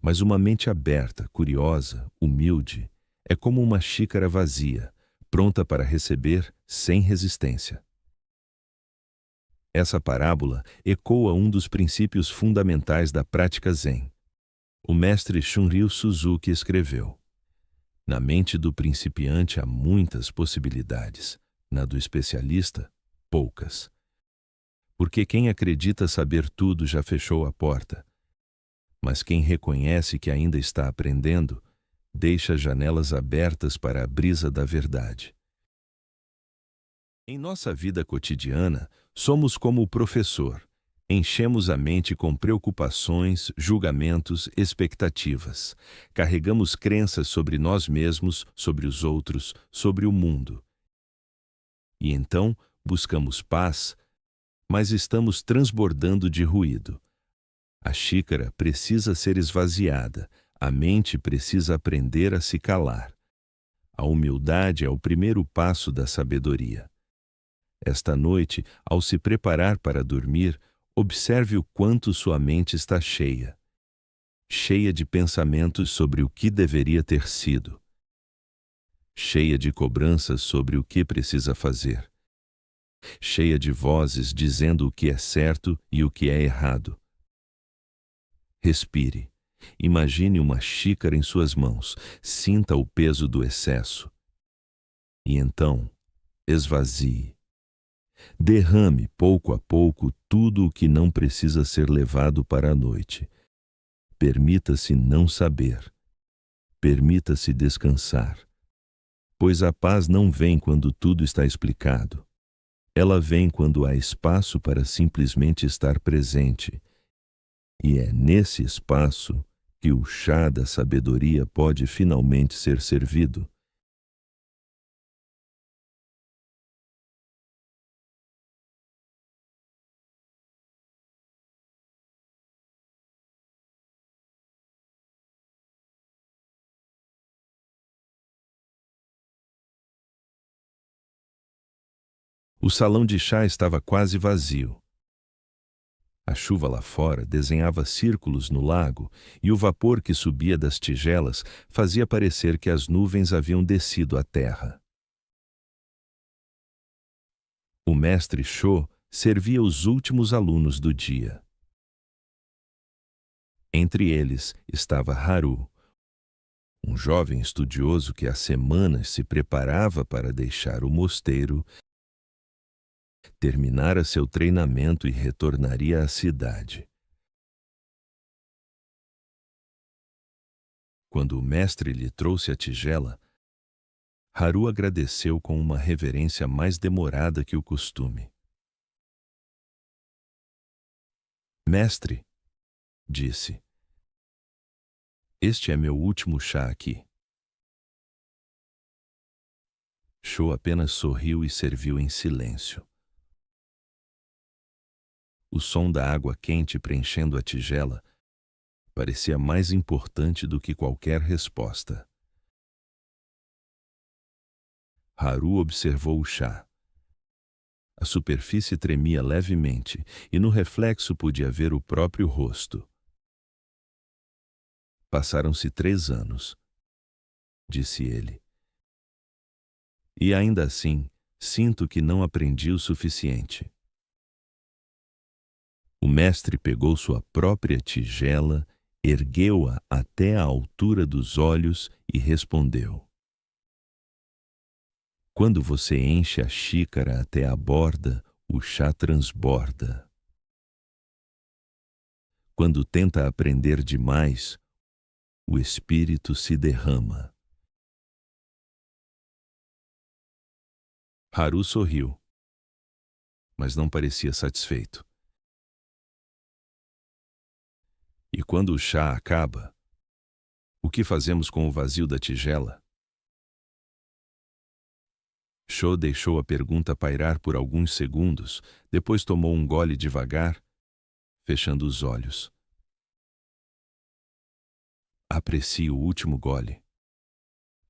Mas uma mente aberta, curiosa, humilde, é como uma xícara vazia, pronta para receber sem resistência. Essa parábola ecoa um dos princípios fundamentais da prática Zen. O mestre Shunryu Suzuki escreveu: "Na mente do principiante há muitas possibilidades, na do especialista, poucas. Porque quem acredita saber tudo já fechou a porta. Mas quem reconhece que ainda está aprendendo, deixa janelas abertas para a brisa da verdade." Em nossa vida cotidiana, somos como o professor. Enchemos a mente com preocupações, julgamentos, expectativas. Carregamos crenças sobre nós mesmos, sobre os outros, sobre o mundo. E então, buscamos paz, mas estamos transbordando de ruído. A xícara precisa ser esvaziada, a mente precisa aprender a se calar. A humildade é o primeiro passo da sabedoria. Esta noite, ao se preparar para dormir, observe o quanto sua mente está cheia. Cheia de pensamentos sobre o que deveria ter sido. Cheia de cobranças sobre o que precisa fazer. Cheia de vozes dizendo o que é certo e o que é errado. Respire. Imagine uma xícara em suas mãos. Sinta o peso do excesso. E então, esvazie. Derrame pouco a pouco tudo o que não precisa ser levado para a noite. Permita-se não saber. Permita-se descansar. Pois a paz não vem quando tudo está explicado. Ela vem quando há espaço para simplesmente estar presente. E é nesse espaço que o chá da sabedoria pode finalmente ser servido. O salão de chá estava quase vazio. A chuva lá fora desenhava círculos no lago e o vapor que subia das tigelas fazia parecer que as nuvens haviam descido à terra. O mestre Sho servia os últimos alunos do dia. Entre eles estava Haru, um jovem estudioso que há semanas se preparava para deixar o mosteiro, terminara seu treinamento e retornaria à cidade. Quando o mestre lhe trouxe a tigela, Haru agradeceu com uma reverência mais demorada que o costume. Mestre, disse, este é meu último chá aqui. Sho apenas sorriu e serviu em silêncio. O som da água quente preenchendo a tigela parecia mais importante do que qualquer resposta. Haru observou o chá. A superfície tremia levemente e no reflexo podia ver o próprio rosto. Passaram-se 3 anos, disse ele. E ainda assim, sinto que não aprendi o suficiente. O mestre pegou sua própria tigela, ergueu-a até a altura dos olhos e respondeu. Quando você enche a xícara até a borda, o chá transborda. Quando tenta aprender demais, o espírito se derrama. Haru sorriu, mas não parecia satisfeito. E quando o chá acaba, o que fazemos com o vazio da tigela? Sho deixou a pergunta pairar por alguns segundos, depois tomou um gole devagar, fechando os olhos. Aprecie o último gole,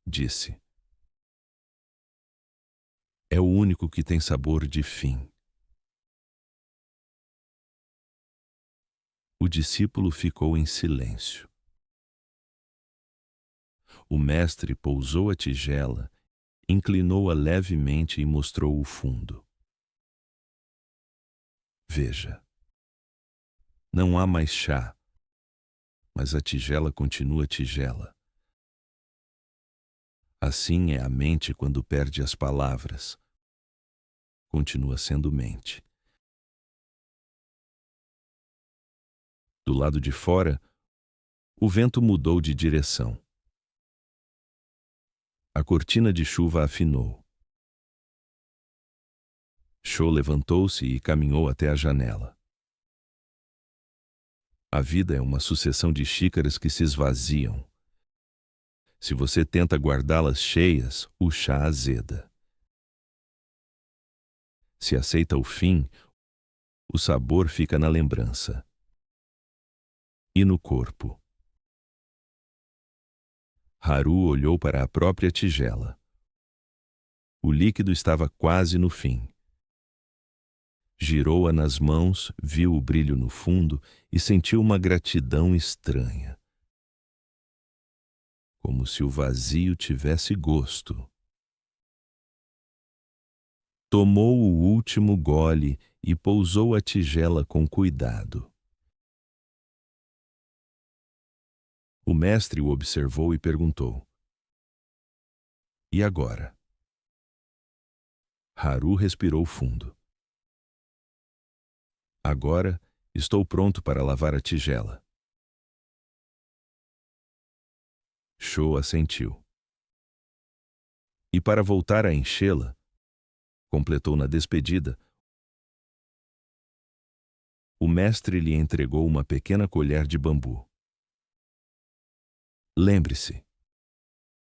disse. É o único que tem sabor de fim. O discípulo ficou em silêncio. O mestre pousou a tigela, inclinou-a levemente e mostrou o fundo. Veja. Não há mais chá, mas a tigela continua tigela. Assim é a mente quando perde as palavras. Continua sendo mente. Do lado de fora, o vento mudou de direção. A cortina de chuva afinou. Sho levantou-se e caminhou até a janela. A vida é uma sucessão de xícaras que se esvaziam. Se você tenta guardá-las cheias, o chá azeda. Se aceita o fim, o sabor fica na lembrança. E no corpo. Haru olhou para a própria tigela. O líquido estava quase no fim. Girou-a nas mãos, viu o brilho no fundo e sentiu uma gratidão estranha. Como se o vazio tivesse gosto. Tomou o último gole e pousou a tigela com cuidado. O mestre o observou e perguntou: "E agora?" Haru respirou fundo. "Agora estou pronto para lavar a tigela." Sho assentiu. "E para voltar a enchê-la," completou na despedida, o mestre lhe entregou uma pequena colher de bambu. "Lembre-se",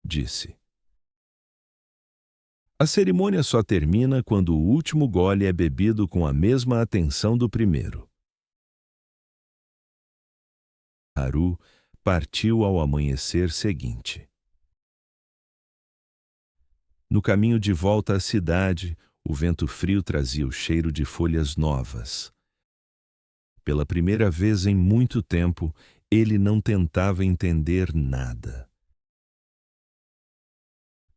disse. A cerimônia só termina quando o último gole é bebido com a mesma atenção do primeiro. Haru partiu ao amanhecer seguinte. No caminho de volta à cidade, o vento frio trazia o cheiro de folhas novas. Pela primeira vez em muito tempo, ele não tentava entender nada.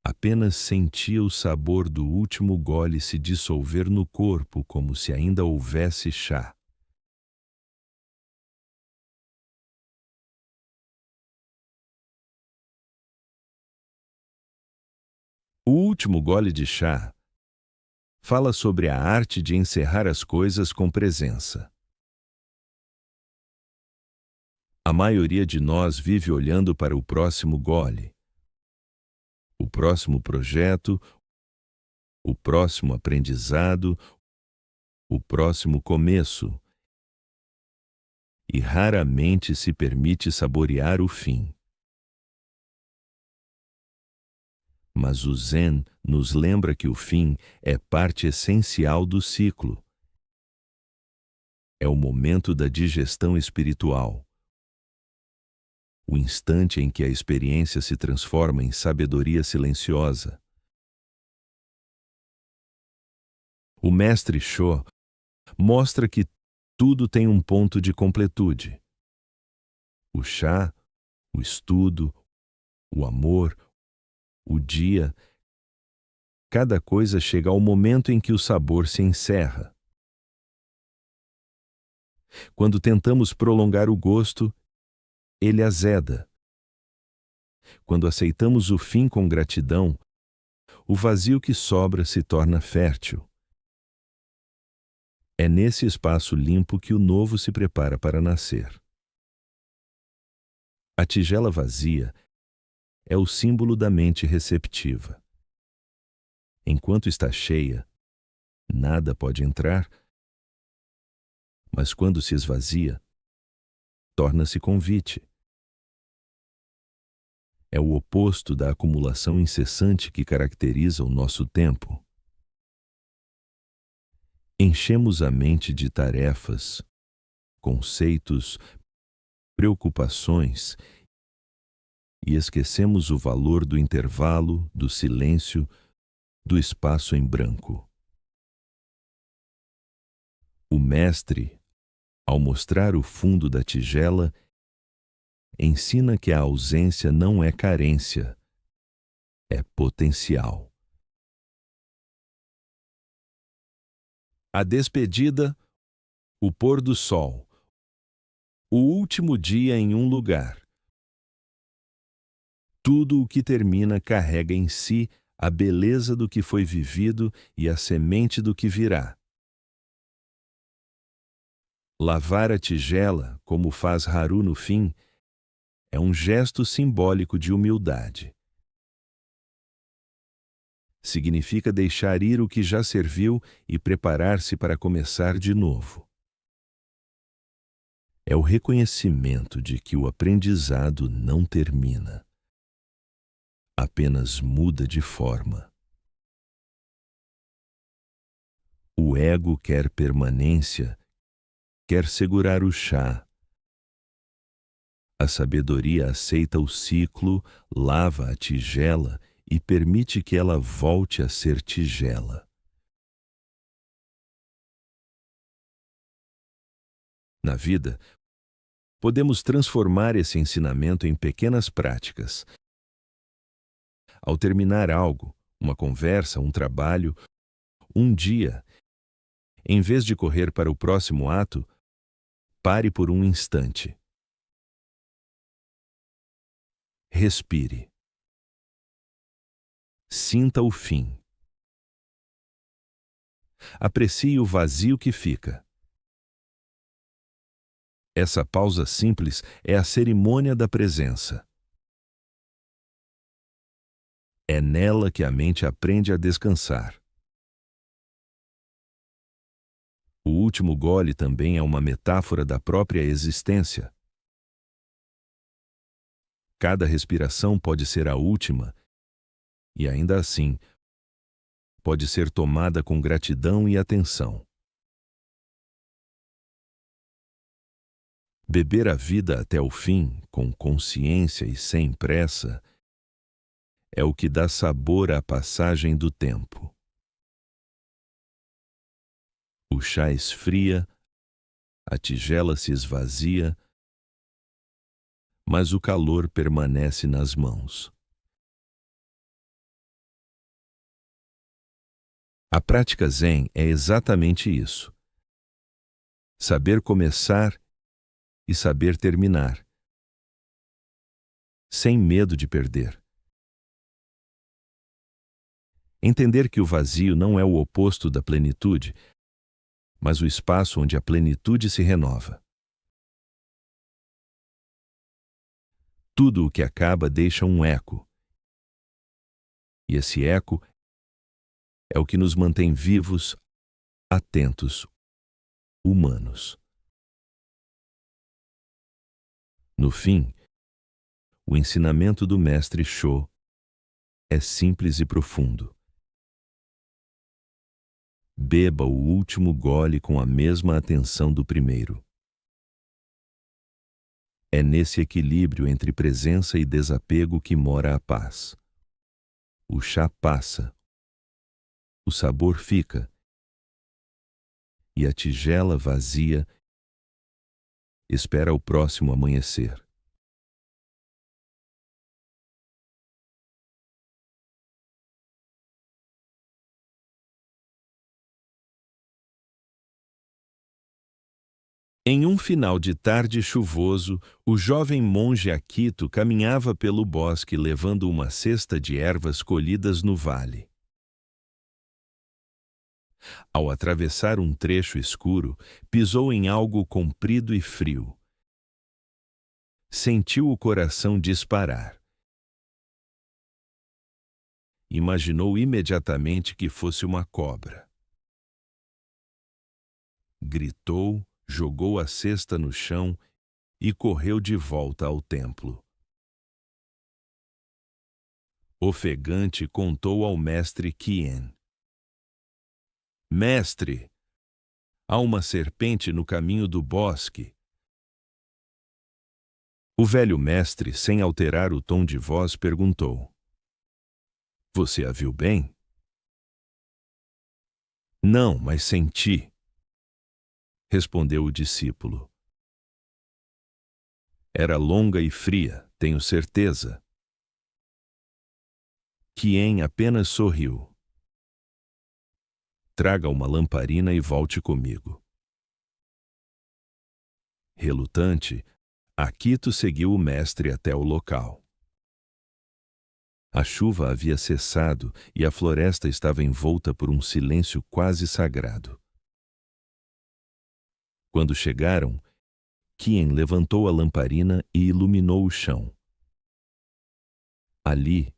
Apenas sentia o sabor do último gole se dissolver no corpo como se ainda houvesse chá. O último gole de chá fala sobre a arte de encerrar as coisas com presença. A maioria de nós vive olhando para o próximo gole, o próximo projeto, o próximo aprendizado, o próximo começo, e raramente se permite saborear o fim. Mas o Zen nos lembra que o fim é parte essencial do ciclo. É o momento da digestão espiritual. O instante em que a experiência se transforma em sabedoria silenciosa. O mestre Sho mostra que tudo tem um ponto de completude. O chá, o estudo, o amor, o dia, cada coisa chega ao momento em que o sabor se encerra. Quando tentamos prolongar o gosto, ele azeda. Quando aceitamos o fim com gratidão, o vazio que sobra se torna fértil. É nesse espaço limpo que o novo se prepara para nascer. A tigela vazia é o símbolo da mente receptiva. Enquanto está cheia, nada pode entrar, mas quando se esvazia, torna-se convite. É o oposto da acumulação incessante que caracteriza o nosso tempo. Enchemos a mente de tarefas, conceitos, preocupações e esquecemos o valor do intervalo, do silêncio, do espaço em branco. O mestre, ao mostrar o fundo da tigela, ensina que a ausência não é carência, é potencial. A despedida, o pôr do sol, o último dia em um lugar. Tudo o que termina carrega em si a beleza do que foi vivido e a semente do que virá. Lavar a tigela, como faz Haru no fim, é um gesto simbólico de humildade. Significa deixar ir o que já serviu e preparar-se para começar de novo. É o reconhecimento de que o aprendizado não termina, apenas muda de forma. O ego quer permanência, quer segurar o chá. A sabedoria aceita o ciclo, lava a tigela e permite que ela volte a ser tigela. Na vida, podemos transformar esse ensinamento em pequenas práticas. Ao terminar algo, uma conversa, um trabalho, um dia, em vez de correr para o próximo ato, pare por um instante. Respire. Sinta o fim. Aprecie o vazio que fica. Essa pausa simples é a cerimônia da presença. É nela que a mente aprende a descansar. O último gole também é uma metáfora da própria existência. Cada respiração pode ser a última, e ainda assim, pode ser tomada com gratidão e atenção. Beber a vida até o fim, com consciência e sem pressa, é o que dá sabor à passagem do tempo. O chá esfria, a tigela se esvazia, mas o calor permanece nas mãos. A prática Zen é exatamente isso. Saber começar e saber terminar, sem medo de perder. Entender que o vazio não é o oposto da plenitude, mas o espaço onde a plenitude se renova. Tudo o que acaba deixa um eco. E esse eco é o que nos mantém vivos, atentos, humanos. No fim, o ensinamento do mestre Sho é simples e profundo. Beba o último gole com a mesma atenção do primeiro. É nesse equilíbrio entre presença e desapego que mora a paz. O chá passa, o sabor fica, e a tigela vazia espera o próximo amanhecer. Em um final de tarde chuvoso, o jovem monge Akito caminhava pelo bosque levando uma cesta de ervas colhidas no vale. Ao atravessar um trecho escuro, pisou em algo comprido e frio. Sentiu o coração disparar. Imaginou imediatamente que fosse uma cobra. Gritou, jogou a cesta no chão e correu de volta ao templo. Ofegante, contou ao mestre Kien: Mestre, há uma serpente no caminho do bosque. O velho mestre, sem alterar o tom de voz, perguntou: Você a viu bem? Não, mas senti, respondeu o discípulo. Era longa e fria, tenho certeza. Kien apenas sorriu. Traga uma lamparina e volte comigo. Relutante, Akito seguiu o mestre até o local. A chuva havia cessado e a floresta estava envolta por um silêncio quase sagrado. Quando chegaram, Kien levantou a lamparina e iluminou o chão. Ali,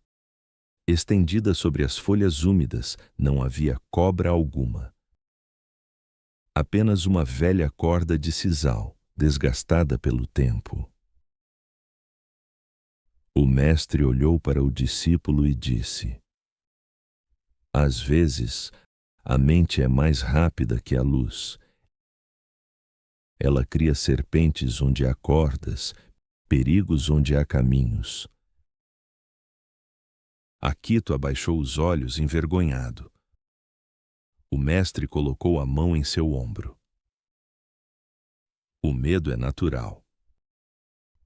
estendida sobre as folhas úmidas, não havia cobra alguma. Apenas uma velha corda de sisal, desgastada pelo tempo. O mestre olhou para o discípulo e disse: Às vezes, a mente é mais rápida que a luz. Ela cria serpentes onde há cordas, perigos onde há caminhos. Akito abaixou os olhos envergonhado. O mestre colocou a mão em seu ombro. O medo é natural.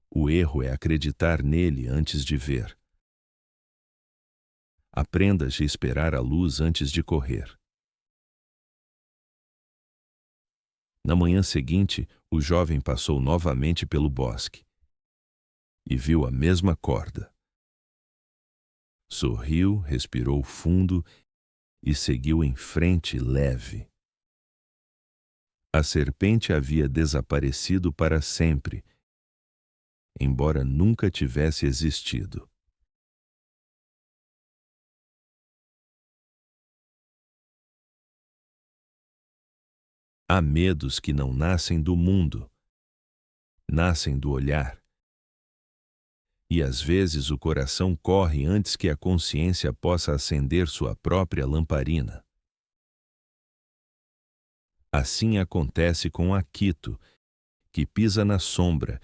O erro é acreditar nele antes de ver. Aprenda a esperar a luz antes de correr. Na manhã seguinte, o jovem passou novamente pelo bosque e viu a mesma corda. Sorriu, respirou fundo e seguiu em frente leve. A serpente havia desaparecido para sempre, embora nunca tivesse existido. Há medos que não nascem do mundo, nascem do olhar. E às vezes o coração corre antes que a consciência possa acender sua própria lamparina. Assim acontece com Akito, que pisa na sombra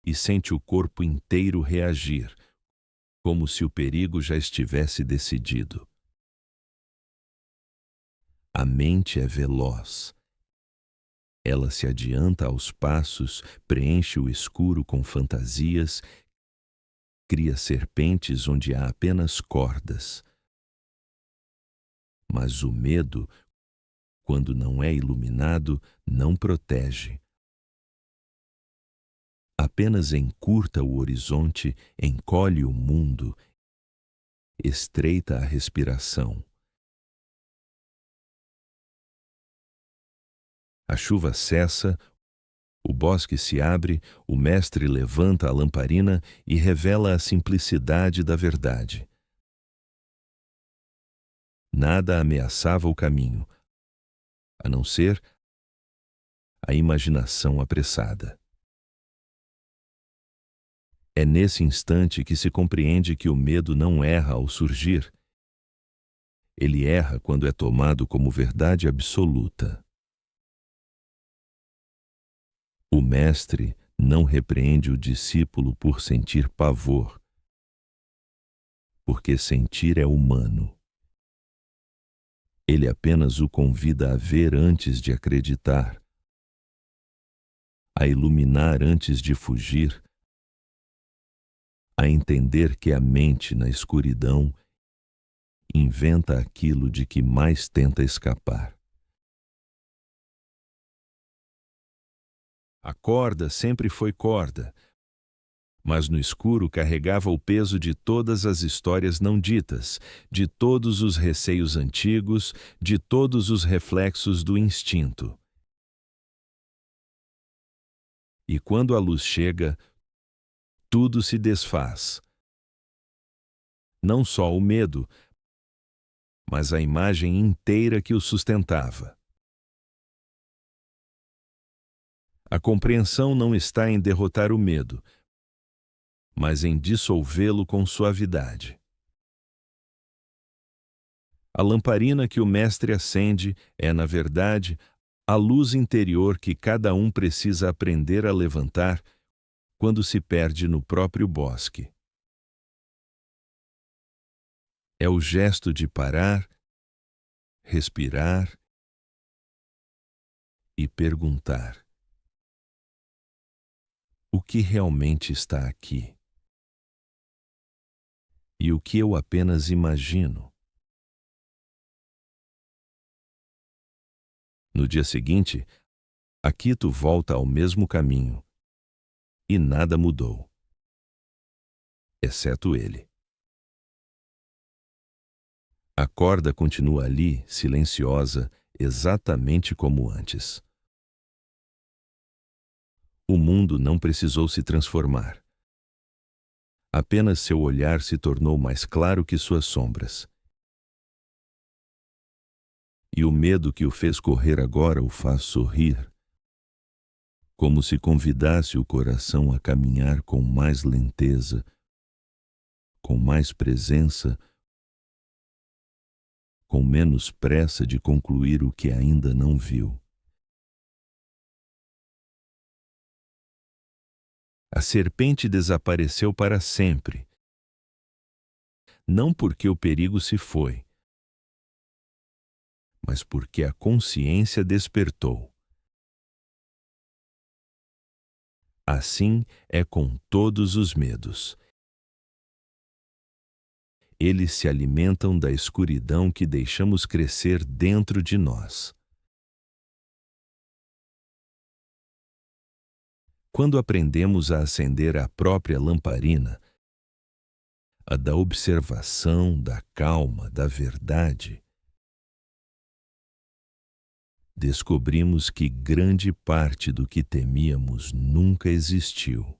e sente o corpo inteiro reagir, como se o perigo já estivesse decidido. A mente é veloz. Ela se adianta aos passos, preenche o escuro com fantasias, cria serpentes onde há apenas cordas. Mas o medo, quando não é iluminado, não protege. Apenas encurta o horizonte, encolhe o mundo, estreita a respiração. A chuva cessa, o bosque se abre, o mestre levanta a lamparina e revela a simplicidade da verdade. Nada ameaçava o caminho, a não ser a imaginação apressada. É nesse instante que se compreende que o medo não erra ao surgir. Ele erra quando é tomado como verdade absoluta. O mestre não repreende o discípulo por sentir pavor, porque sentir é humano. Ele apenas o convida a ver antes de acreditar, a iluminar antes de fugir, a entender que a mente na escuridão inventa aquilo de que mais tenta escapar. A corda sempre foi corda, mas no escuro carregava o peso de todas as histórias não ditas, de todos os receios antigos, de todos os reflexos do instinto. E quando a luz chega, tudo se desfaz. Não só o medo, mas a imagem inteira que o sustentava. A compreensão não está em derrotar o medo, mas em dissolvê-lo com suavidade. A lamparina que o mestre acende é, na verdade, a luz interior que cada um precisa aprender a levantar quando se perde no próprio bosque. É o gesto de parar, respirar e perguntar: o que realmente está aqui? E o que eu apenas imagino? No dia seguinte, Akito volta ao mesmo caminho e nada mudou, exceto ele. A corda continua ali, silenciosa, exatamente como antes. O mundo não precisou se transformar. Apenas seu olhar se tornou mais claro que suas sombras. E o medo que o fez correr agora o faz sorrir, como se convidasse o coração a caminhar com mais lenteza, com mais presença, com menos pressa de concluir o que ainda não viu. A serpente desapareceu para sempre, não porque o perigo se foi, mas porque a consciência despertou. Assim é com todos os medos. Eles se alimentam da escuridão que deixamos crescer dentro de nós. Quando aprendemos a acender a própria lamparina, a da observação, da calma, da verdade, descobrimos que grande parte do que temíamos nunca existiu.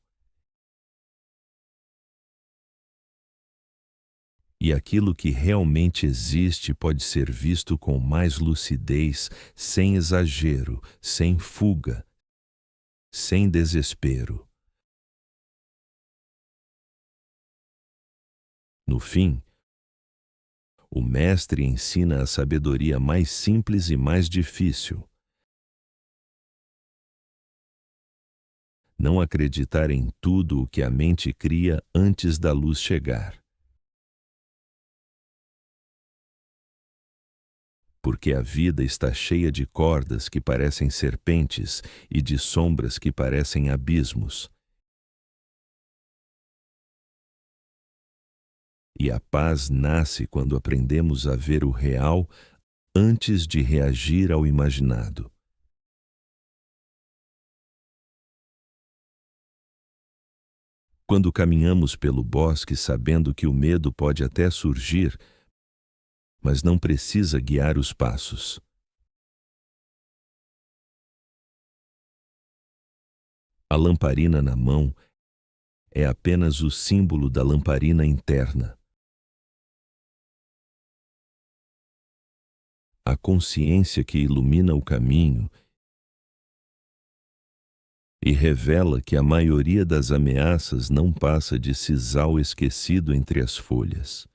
E aquilo que realmente existe pode ser visto com mais lucidez, sem exagero, sem fuga, sem desespero. No fim, o Mestre ensina a sabedoria mais simples e mais difícil. Não acreditar em tudo o que a mente cria antes da luz chegar. Porque a vida está cheia de cordas que parecem serpentes e de sombras que parecem abismos. E a paz nasce quando aprendemos a ver o real antes de reagir ao imaginado. Quando caminhamos pelo bosque sabendo que o medo pode até surgir, mas não precisa guiar os passos. A lamparina na mão é apenas o símbolo da lamparina interna. A consciência que ilumina o caminho e revela que a maioria das ameaças não passa de sisal esquecido entre as folhas.